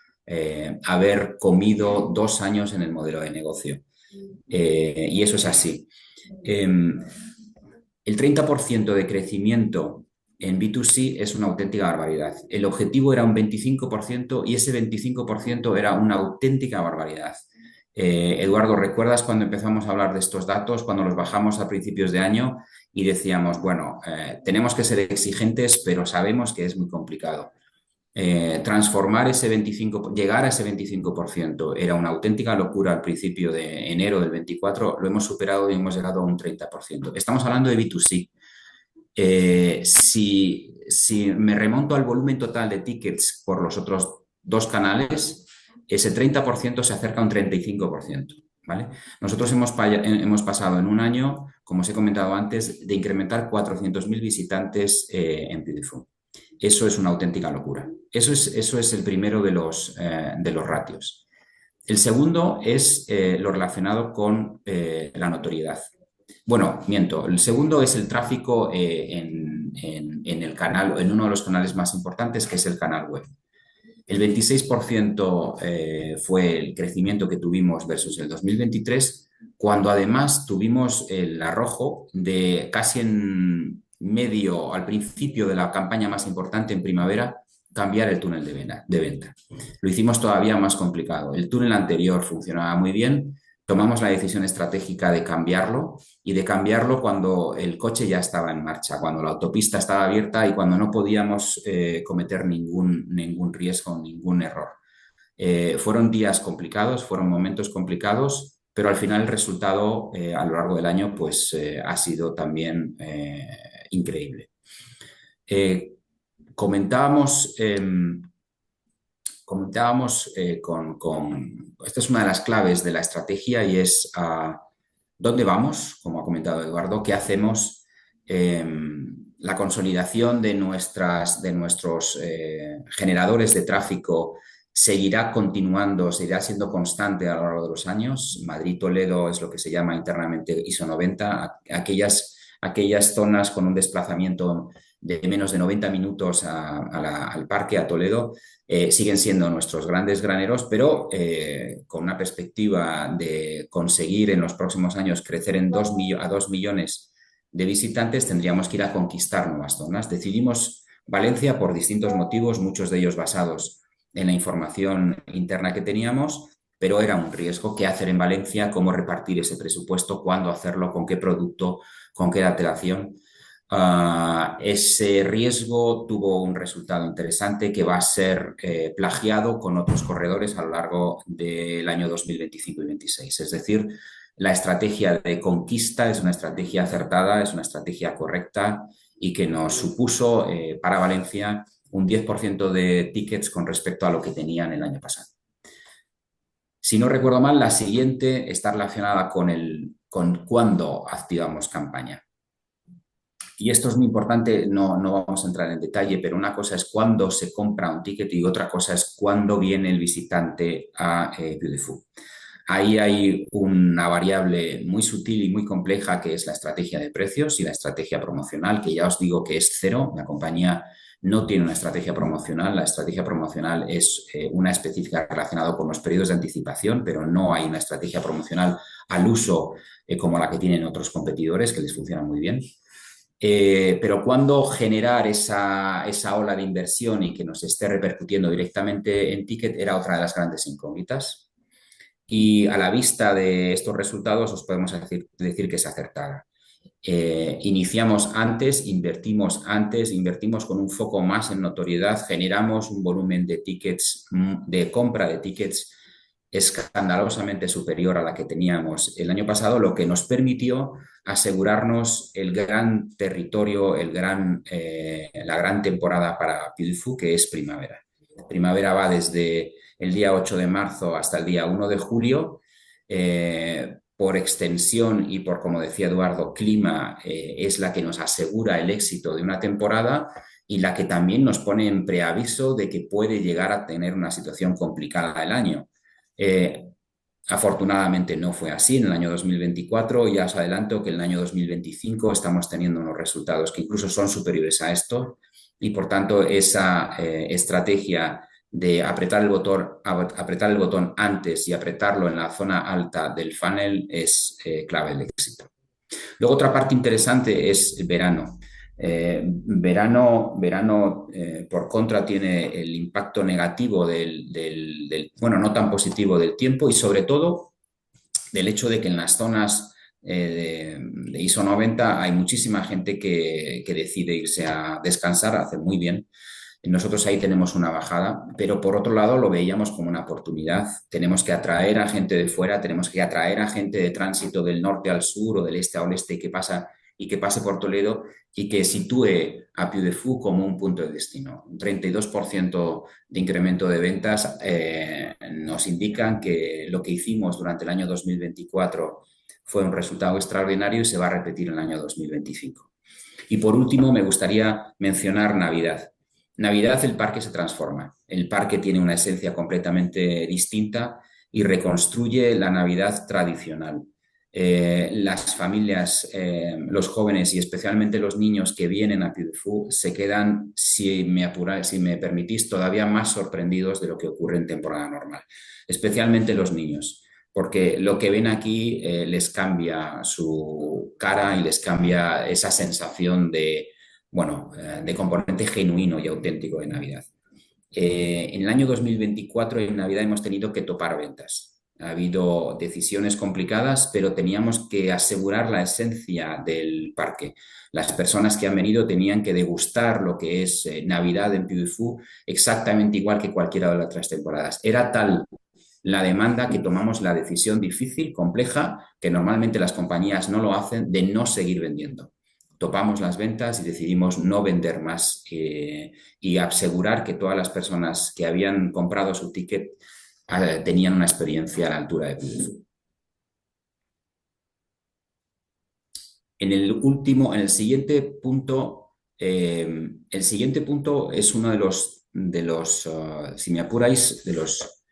haber comido 2 años en el modelo de negocio. Y eso es así. El 30% de crecimiento en B2C es una auténtica barbaridad. El objetivo era un 25% y ese 25% era una auténtica barbaridad. Eduardo, ¿recuerdas cuando empezamos a hablar de estos datos, cuando los bajamos a principios de año y decíamos, bueno, tenemos que ser exigentes, pero sabemos que es muy complicado? Transformar ese 25%, llegar a ese 25% era una auténtica locura al principio de enero del 24, lo hemos superado y hemos llegado a un 30%. Estamos hablando de B2C. Si me remonto al volumen total de tickets por los otros 2 canales, ese 30% se acerca a un 35%. ¿Vale? Nosotros hemos pasado en un año, como os he comentado antes, de incrementar 400.000 visitantes en Beautiful. Eso es una auténtica locura. Eso es el primero de los ratios. El segundo es lo relacionado con la notoriedad. Bueno, miento. El segundo es el tráfico en el canal, en uno de los canales más importantes, que es el canal web. El 26% fue el crecimiento que tuvimos versus el 2023, cuando además tuvimos el arrojo de casi en medio, al principio de la campaña más importante en primavera, cambiar el túnel de venta. Lo hicimos todavía más complicado. El túnel anterior funcionaba muy bien, tomamos la decisión estratégica de cambiarlo y de cambiarlo cuando el coche ya estaba en marcha, cuando la autopista estaba abierta y cuando no podíamos cometer ningún riesgo, ningún error. Fueron días complicados, fueron momentos complicados, pero al final el resultado a lo largo del año pues, ha sido también increíble. Comentábamos esta es una de las claves de la estrategia y es dónde vamos, como ha comentado Eduardo, qué hacemos, la consolidación de nuestros generadores de tráfico seguirá continuando, seguirá siendo constante a lo largo de los años. Madrid-Toledo es lo que se llama internamente ISO 90, aquellas zonas con un desplazamiento de menos de 90 minutos al parque, a Toledo, siguen siendo nuestros grandes graneros, pero con una perspectiva de conseguir en los próximos años crecer a 2 millones de visitantes, tendríamos que ir a conquistar nuevas zonas. Decidimos Valencia por distintos motivos, muchos de ellos basados en la información interna que teníamos, pero era un riesgo. ¿Qué hacer en Valencia? ¿Cómo repartir ese presupuesto? ¿Cuándo hacerlo? ¿Con qué producto? ¿Con qué antelación? Ese riesgo tuvo un resultado interesante que va a ser plagiado con otros corredores a lo largo del año 2025 y 2026. Es decir, la estrategia de conquista es una estrategia acertada, es una estrategia correcta y que nos supuso para Valencia un 10% de tickets con respecto a lo que tenían el año pasado. Si no recuerdo mal, la siguiente está relacionada con cuándo activamos campaña. Y esto es muy importante, no vamos a entrar en detalle, pero una cosa es cuándo se compra un ticket y otra cosa es cuándo viene el visitante a Beautiful. Ahí hay una variable muy sutil y muy compleja que es la estrategia de precios y la estrategia promocional, que ya os digo que es cero. La compañía no tiene una estrategia promocional. La estrategia promocional es una específica relacionada con los periodos de anticipación, pero no hay una estrategia promocional al uso como la que tienen otros competidores, que les funciona muy bien. Pero cuándo generar esa ola de inversión y que nos esté repercutiendo directamente en ticket era otra de las grandes incógnitas. Y a la vista de estos resultados os podemos decir que es acertada. Iniciamos antes, invertimos con un foco más en notoriedad, generamos un volumen de tickets, de compra de tickets escandalosamente superior a la que teníamos el año pasado, lo que nos permitió asegurarnos el gran territorio, la gran temporada para Beautiful, que es primavera. Primavera va desde el día 8 de marzo hasta el día 1 de julio. Por extensión y por, como decía Eduardo, clima, es la que nos asegura el éxito de una temporada y la que también nos pone en preaviso de que puede llegar a tener una situación complicada el año. Afortunadamente no fue así en el año 2024, ya os adelanto que en el año 2025 estamos teniendo unos resultados que incluso son superiores a esto y por tanto esa estrategia de apretar el botón antes y apretarlo en la zona alta del funnel es clave del éxito. Luego otra parte interesante es verano. Verano, por contra, tiene el impacto negativo bueno, no tan positivo del tiempo y sobre todo del hecho de que en las zonas de ISO 90 hay muchísima gente que decide irse a descansar, a hacer muy bien. Nosotros ahí tenemos una bajada, pero por otro lado lo veíamos como una oportunidad. Tenemos que atraer a gente de fuera, tenemos que atraer a gente de tránsito del norte al sur o del este al oeste que pase por Toledo y que sitúe a Puy de Fou como un punto de destino. Un 32% de incremento de ventas nos indican que lo que hicimos durante el año 2024 fue un resultado extraordinario y se va a repetir en el año 2025. Y por último, me gustaría mencionar Navidad. Navidad, el parque se transforma. El parque tiene una esencia completamente distinta y reconstruye la Navidad tradicional. Las familias, los jóvenes y especialmente los niños que vienen a Puy de Fou se quedan, si me permitís, todavía más sorprendidos de lo que ocurre en temporada normal, especialmente los niños, porque lo que ven aquí les cambia su cara y les cambia esa sensación de componente genuino y auténtico de Navidad. En el año 2024 en Navidad hemos tenido que topar ventas. Ha habido decisiones complicadas, pero teníamos que asegurar la esencia del parque. Las personas que han venido tenían que degustar lo que es Navidad en Puy du Fou exactamente igual que cualquiera de las otras temporadas. Era tal la demanda que tomamos la decisión difícil, compleja, que normalmente las compañías no lo hacen, de no seguir vendiendo. Topamos las ventas y decidimos no vender más y asegurar que todas las personas que habían comprado su ticket tenían una experiencia a la altura de Puy du Fou. En el siguiente punto es uno de los si me apuráis, de los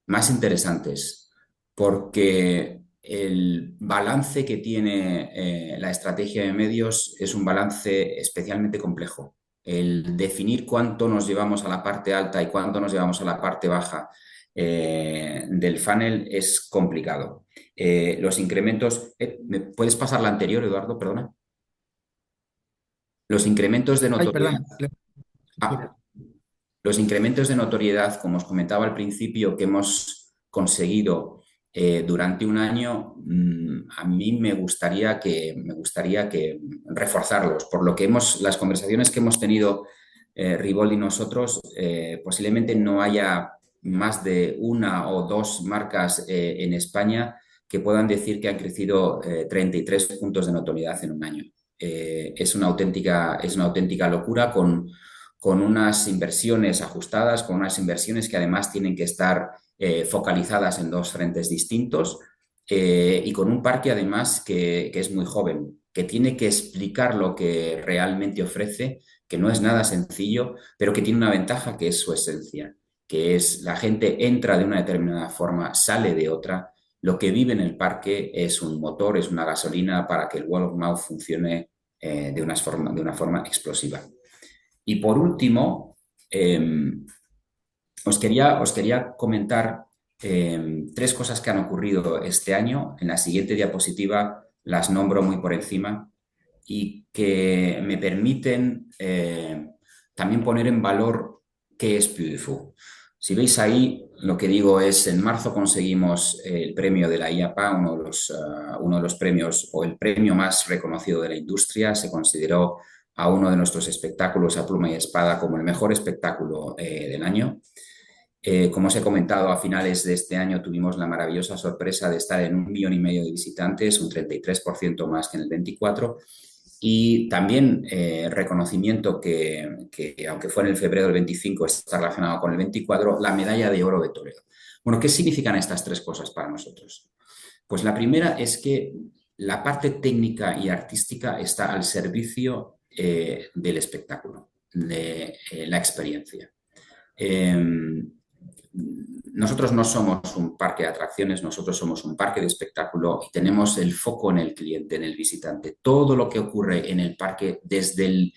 más interesantes, porque el balance que tiene la estrategia de medios es un balance especialmente complejo. El definir cuánto nos llevamos a la parte alta y cuánto nos llevamos a la parte baja del funnel es complicado. Los incrementos... ¿me puedes pasar la anterior, Eduardo? Perdona. Los incrementos de Ay, notoriedad... perdón. Los incrementos de notoriedad, como os comentaba al principio, que hemos conseguido durante un año, a mí me gustaría que reforzarlos. Por lo que las conversaciones que hemos tenido Ribol y nosotros, posiblemente no haya más de una o dos marcas en España que puedan decir que han crecido 33 puntos de notoriedad en un año. Es una auténtica locura con unas inversiones ajustadas, con unas inversiones que además tienen que estar focalizadas en dos frentes distintos y con un parque además que es muy joven, que tiene que explicar lo que realmente ofrece, que no es nada sencillo, pero que tiene una ventaja que es su esencia, que es la gente entra de una determinada forma, sale de otra. Lo que vive en el parque es un motor, es una gasolina para que el word of mouth funcione de una forma explosiva. Y por último, os quería comentar tres cosas que han ocurrido este año. En la siguiente diapositiva las nombro muy por encima y que me permiten también poner en valor qué es Puy du Fou. Si veis ahí, lo que digo es, en marzo conseguimos el premio de la IAPA, uno de los premios o el premio más reconocido de la industria. Se consideró a uno de nuestros espectáculos a pluma y espada como el mejor espectáculo del año. Como os he comentado, a finales de este año tuvimos la maravillosa sorpresa de estar en 1,5 millones de visitantes, un 33% más que en el 24. Y también reconocimiento que, aunque fue en el febrero del 25, está relacionado con el 24, la medalla de oro de Toledo. Bueno, ¿qué significan estas tres cosas para nosotros? Pues la primera es que la parte técnica y artística está al servicio del espectáculo, de la experiencia. Nosotros no somos un parque de atracciones, nosotros somos un parque de espectáculo y tenemos el foco en el cliente, en el visitante. Todo lo que ocurre en el parque, desde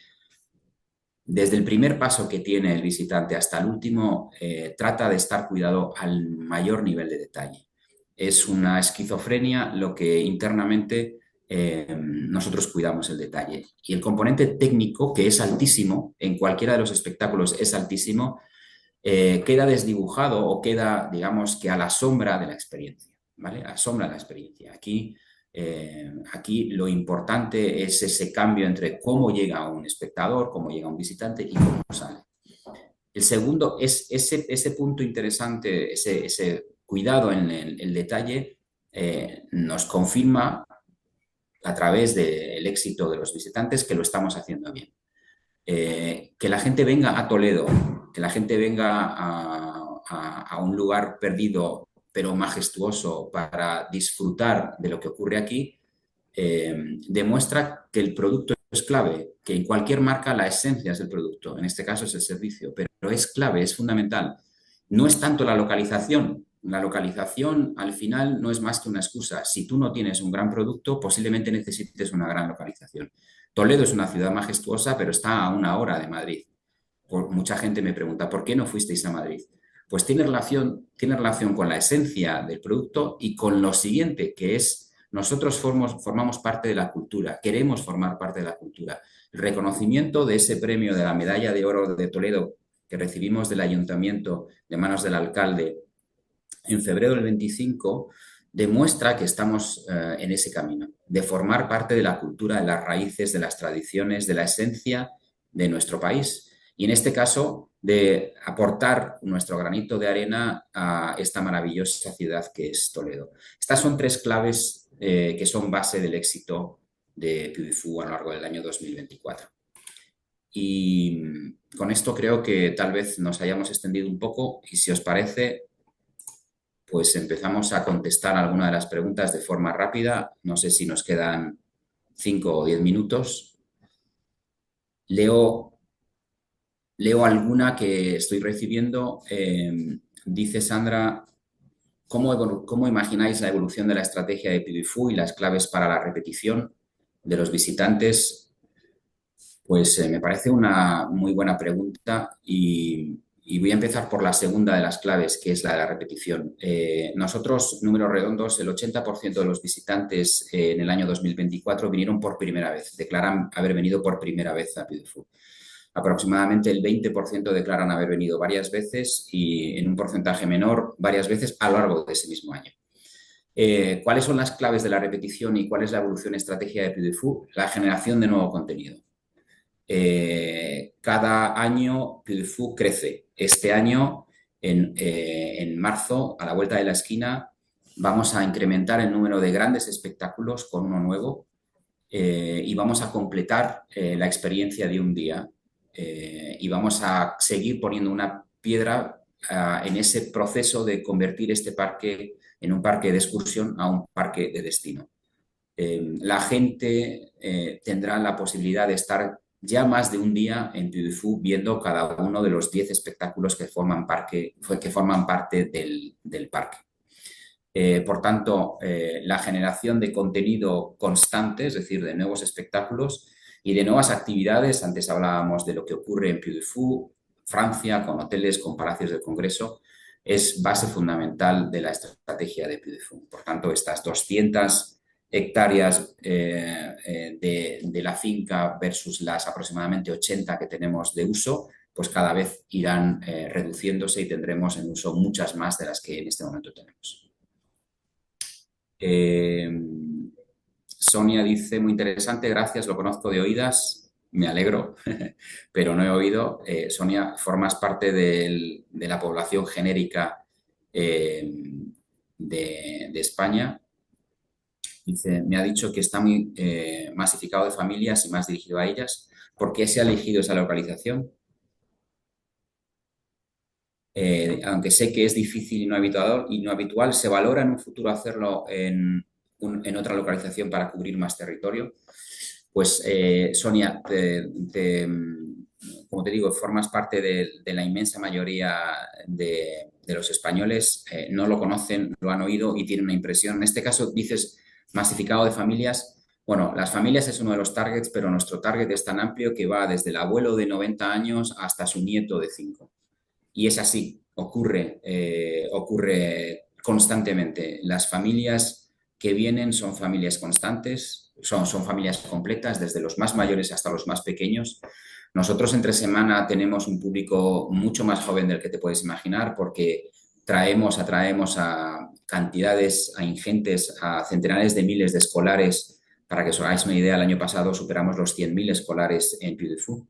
el primer paso que tiene el visitante hasta el último, trata de estar cuidado al mayor nivel de detalle. Es una esquizofrenia lo que internamente nosotros cuidamos el detalle. Y el componente técnico, que es altísimo, en cualquiera de los espectáculos es altísimo, queda desdibujado o queda, digamos, que a la sombra de la experiencia, ¿vale? A la sombra de la experiencia. Aquí lo importante es ese cambio entre cómo llega un espectador, cómo llega un visitante y cómo sale. El segundo es ese punto interesante, ese cuidado en el detalle, nos confirma a través del éxito de los visitantes que lo estamos haciendo bien. Que la gente venga a Toledo, que la gente venga a un lugar perdido pero majestuoso para disfrutar de lo que ocurre aquí, demuestra que el producto es clave, que en cualquier marca la esencia es el producto, en este caso es el servicio, pero es clave, es fundamental. No es tanto la localización al final no es más que una excusa. Si tú no tienes un gran producto, posiblemente necesites una gran localización. Toledo es una ciudad majestuosa, pero está a 1 hora de Madrid. Mucha gente me pregunta, ¿por qué no fuisteis a Madrid? Pues tiene relación con la esencia del producto y con lo siguiente, que es nosotros formamos parte de la cultura, queremos formar parte de la cultura. El reconocimiento de ese premio de la Medalla de Oro de Toledo que recibimos del Ayuntamiento de manos del alcalde en febrero del 25 demuestra que estamos en ese camino, de formar parte de la cultura, de las raíces, de las tradiciones, de la esencia de nuestro país. Y en este caso, de aportar nuestro granito de arena a esta maravillosa ciudad que es Toledo. Estas son 3 claves que son base del éxito de Puy du Fou a lo largo del año 2024. Y con esto creo que tal vez nos hayamos extendido un poco y si os parece, pues empezamos a contestar alguna de las preguntas de forma rápida. No sé si nos quedan 5 o 10 minutos. Leo alguna que estoy recibiendo. Dice Sandra, ¿cómo imagináis la evolución de la estrategia de Puy du Fou y las claves para la repetición de los visitantes? Pues me parece una muy buena pregunta y voy a empezar por la segunda de las claves, que es la de la repetición. Nosotros, números redondos, el 80% de los visitantes en el año 2024 vinieron por primera vez, declaran haber venido por primera vez a Puy du Fou. Aproximadamente el 20% declaran haber venido varias veces y en un porcentaje menor varias veces a lo largo de ese mismo año. ¿Cuáles son las claves de la repetición y cuál es la evolución estratégica de Puy du Fou? La generación de nuevo contenido. Cada año Puy du Fou crece. Este año, en marzo, a la vuelta de la esquina, vamos a incrementar el número de grandes espectáculos con uno nuevo y vamos a completar la experiencia de un día y vamos a seguir poniendo una piedra en ese proceso de convertir este parque en un parque de excursión a un parque de destino. La gente tendrá la posibilidad de estar ya más de un día en Puy du Fou viendo cada uno de los 10 espectáculos que forman parte del parque. Por tanto, la generación de contenido constante, es decir, de nuevos espectáculos y de nuevas actividades, antes hablábamos de lo que ocurre en Puy du Fou, Francia, con hoteles, con palacios del Congreso, es base fundamental de la estrategia de Puy du Fou. Por tanto, estas 200 hectáreas de la finca versus las aproximadamente 80 que tenemos de uso, pues cada vez irán reduciéndose y tendremos en uso muchas más de las que en este momento tenemos. Sonia dice, muy interesante, gracias, lo conozco de oídas, me alegro, pero no he oído. Sonia, formas parte de la población genérica de España. Dice, me ha dicho que está muy masificado de familias y más dirigido a ellas. ¿Por qué se ha elegido esa localización? Aunque sé que es difícil y no habitual, ¿se valora en un futuro hacerlo en otra localización para cubrir más territorio? Pues, Sonia, como te digo, formas parte de la inmensa mayoría de los españoles, no lo conocen, lo han oído y tienen una impresión. En este caso, dices masificado de familias. Bueno, las familias es uno de los targets, pero nuestro target es tan amplio que va desde el abuelo de 90 años hasta su nieto de 5. Y es así, ocurre constantemente. Las familias que vienen son familias constantes, son familias completas, desde los más mayores hasta los más pequeños. Nosotros entre semana tenemos un público mucho más joven del que te puedes imaginar porque atraemos a cantidades, a ingentes, a centenares de miles de escolares. Para que os hagáis una idea, el año pasado superamos los 100.000 escolares en Puy du Fou.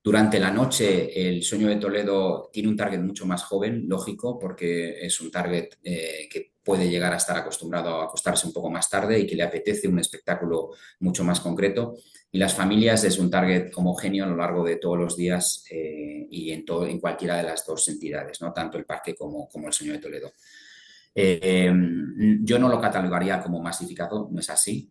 Durante la noche, el Sueño de Toledo tiene un target mucho más joven, lógico, porque es un target que puede llegar a estar acostumbrado a acostarse un poco más tarde y que le apetece un espectáculo mucho más concreto. Y las familias es un target homogéneo a lo largo de todos los días y en cualquiera de las dos entidades, ¿no? Tanto el parque como el Sueño de Toledo. Yo no lo catalogaría como masificado, no es así.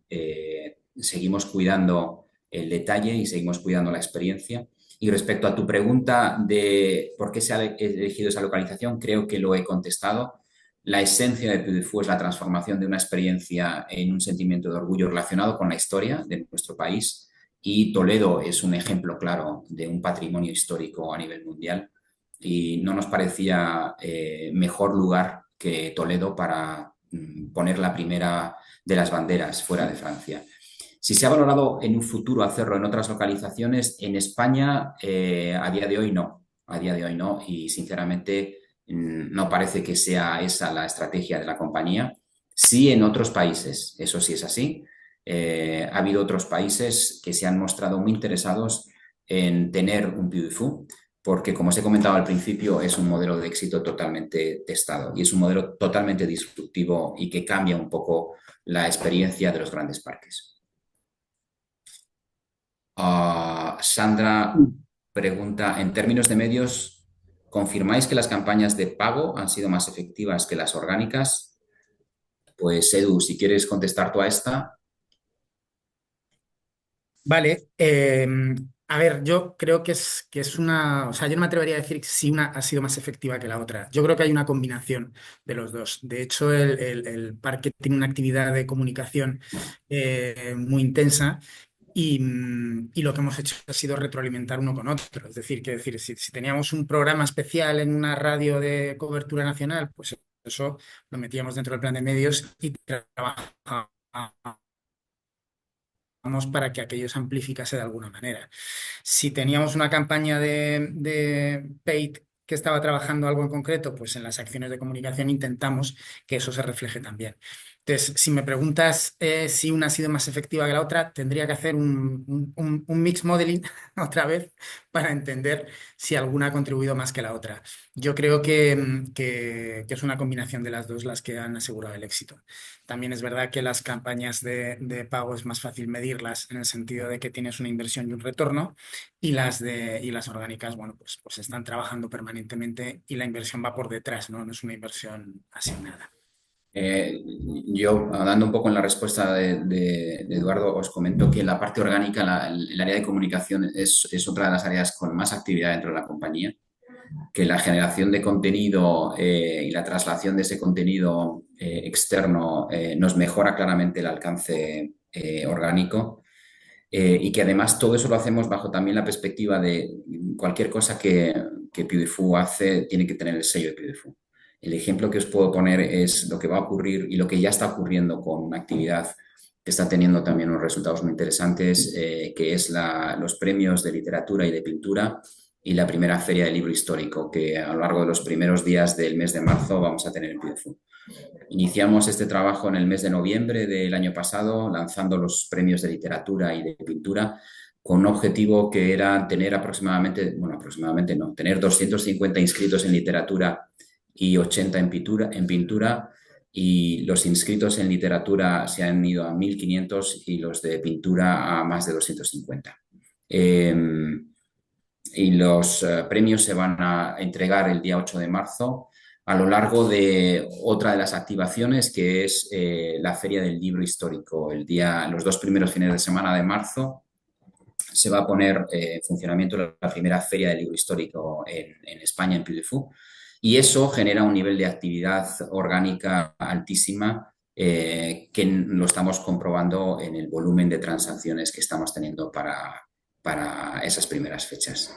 Seguimos cuidando el detalle y seguimos cuidando la experiencia. Y respecto a tu pregunta de por qué se ha elegido esa localización, creo que lo he contestado. La esencia de Puy du Fou es la transformación de una experiencia en un sentimiento de orgullo relacionado con la historia de nuestro país y Toledo es un ejemplo claro de un patrimonio histórico a nivel mundial y no nos parecía mejor lugar que Toledo para poner la primera de las banderas fuera de Francia. Si se ha valorado en un futuro hacerlo en otras localizaciones, en España a día de hoy no. A día de hoy no y sinceramente no parece que sea esa la estrategia de la compañía. Sí, en otros países, eso sí es así. Ha habido otros países que se han mostrado muy interesados en tener un Beautiful, porque como os he comentado al principio, es un modelo de éxito totalmente testado y es un modelo totalmente disruptivo y que cambia un poco la experiencia de los grandes parques. Sandra pregunta, en términos de medios, ¿confirmáis que las campañas de pago han sido más efectivas que las orgánicas? Pues Edu, si quieres contestar tú a esta. Vale, a ver, yo creo que es una, o sea, yo no me atrevería a decir si una ha sido más efectiva que la otra. Yo creo que hay una combinación de los dos. De hecho, el parque tiene una actividad de comunicación muy intensa y lo que hemos hecho ha sido retroalimentar uno con otro. Es decir, si teníamos un programa especial en una radio de cobertura nacional, pues eso lo metíamos dentro del plan de medios y trabajábamos para que aquello se amplificase de alguna manera. Si teníamos una campaña de paid que estaba trabajando algo en concreto, pues en las acciones de comunicación intentamos que eso se refleje también. Entonces, si me preguntas si una ha sido más efectiva que la otra, tendría que hacer un mix modeling otra vez para entender si alguna ha contribuido más que la otra. Yo creo que es una combinación de las dos las que han asegurado el éxito. También es verdad que las campañas de pago es más fácil medirlas en el sentido de que tienes una inversión y un retorno, y las orgánicas, bueno, pues están trabajando permanentemente y la inversión va por detrás, ¿no? No es una inversión asignada. Yo, dando un poco en la respuesta de Eduardo, os comento que la parte orgánica, el área de comunicación, es otra de las áreas con más actividad dentro de la compañía, que la generación de contenido y la traslación de ese contenido externo nos mejora claramente el alcance orgánico. Y que además todo eso lo hacemos bajo también la perspectiva de cualquier cosa que Pewdiepie hace tiene que tener el sello de Pewdiepie. El ejemplo que os puedo poner es lo que va a ocurrir y lo que ya está ocurriendo con una actividad que está teniendo también unos resultados muy interesantes, que es los premios de literatura y de pintura y la primera feria del libro histórico, que a lo largo de los primeros días del mes de marzo vamos a tener en Pewdiepie. Iniciamos este trabajo en el mes de noviembre del año pasado, lanzando los premios de literatura y de pintura con un objetivo que era tener aproximadamente no, tener 250 inscritos en literatura y 80 en pintura, y los inscritos en literatura se han ido a 1.500 y los de pintura a más de 250. Y los premios se van a entregar el día 8 de marzo a lo largo de otra de las activaciones, que es la Feria del Libro Histórico. Los 2 primeros fines de semana de marzo se va a poner en funcionamiento la primera Feria del Libro Histórico en España, en Pewdiepie, y eso genera un nivel de actividad orgánica altísima, que lo estamos comprobando en el volumen de transacciones que estamos teniendo para esas primeras fechas.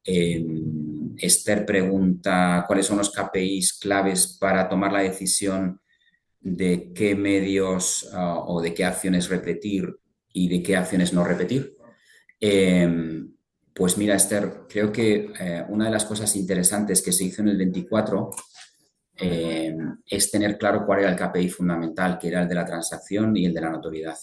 Esther pregunta cuáles son los KPIs claves para tomar la decisión de qué medios o de qué acciones repetir y de qué acciones no repetir. Pues mira, Esther, creo que una de las cosas interesantes que se hizo en el 24 es tener claro cuál era el KPI fundamental, que era el de la transacción y el de la notoriedad.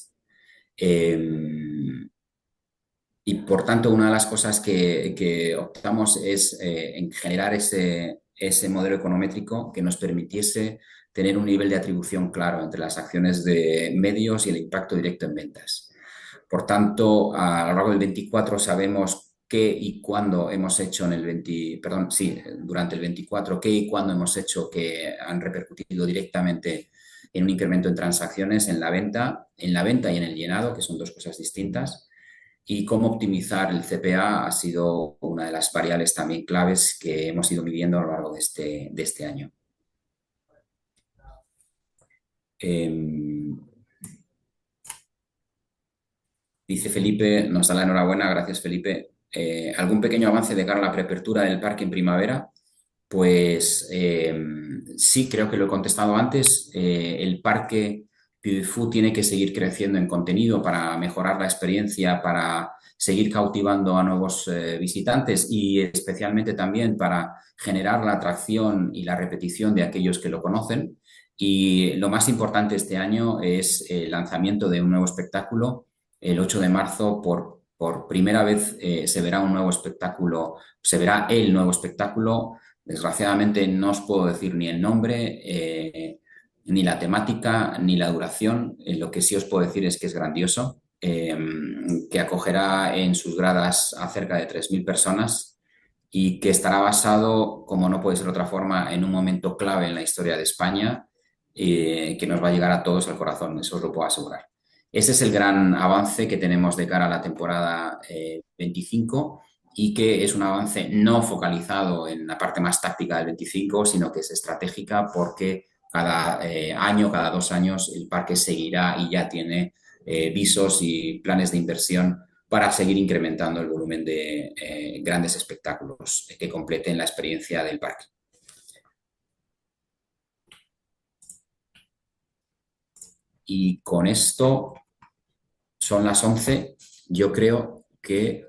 Y por tanto, una de las cosas que optamos es en generar ese modelo econométrico que nos permitiese tener un nivel de atribución claro entre las acciones de medios y el impacto directo en ventas. Por tanto, a lo largo del 24 sabemos qué y cuándo hemos hecho durante el 24, qué y cuándo hemos hecho que han repercutido directamente en un incremento en transacciones en la venta y en el llenado, que son dos cosas distintas. Y cómo optimizar el CPA ha sido una de las variables también claves que hemos ido midiendo a lo largo de este año. Dice Felipe, nos da la enhorabuena, gracias Felipe. ¿Algún pequeño avance de cara a la preapertura del parque en primavera? Pues sí, creo que lo he contestado antes. El parque PibFood tiene que seguir creciendo en contenido para mejorar la experiencia, para seguir cautivando a nuevos visitantes y especialmente también para generar la atracción y la repetición de aquellos que lo conocen. Y lo más importante este año es el lanzamiento de un nuevo espectáculo. El 8 de marzo, por primera vez, se verá un nuevo espectáculo, se verá el nuevo espectáculo. Desgraciadamente no os puedo decir ni el nombre, ni la temática, ni la duración. Lo que sí os puedo decir es que es grandioso, que acogerá en sus gradas a cerca de 3.000 personas y que estará basado, como no puede ser de otra forma, en un momento clave en la historia de España, que nos va a llegar a todos al corazón, eso os lo puedo asegurar. Ese es el gran avance que tenemos de cara a la temporada 25 y que es un avance no focalizado en la parte más táctica del 25, sino que es estratégica porque cada año, cada 2 años, el parque seguirá y ya tiene visos y planes de inversión para seguir incrementando el volumen de grandes espectáculos que completen la experiencia del parque. Y con esto son las 11. Yo creo que,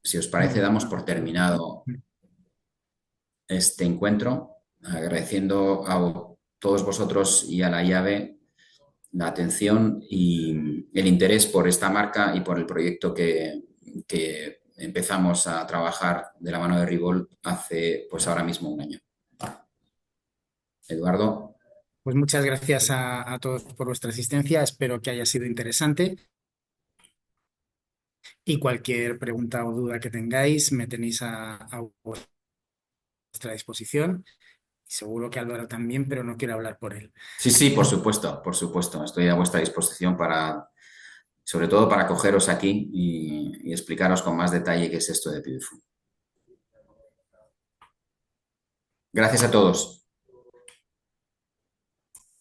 si os parece, damos por terminado este encuentro, agradeciendo a todos vosotros y a la llave la atención y el interés por esta marca y por el proyecto que empezamos a trabajar de la mano de Ribol hace pues ahora mismo un año. Eduardo. Pues muchas gracias a todos por vuestra asistencia. Espero que haya sido interesante. Y cualquier pregunta o duda que tengáis, me tenéis a vuestra disposición. Seguro que Álvaro también, pero no quiero hablar por él. Sí, por supuesto, por supuesto. Estoy a vuestra disposición para, sobre todo para cogeros aquí y explicaros con más detalle qué es esto de PibFood. Gracias a todos.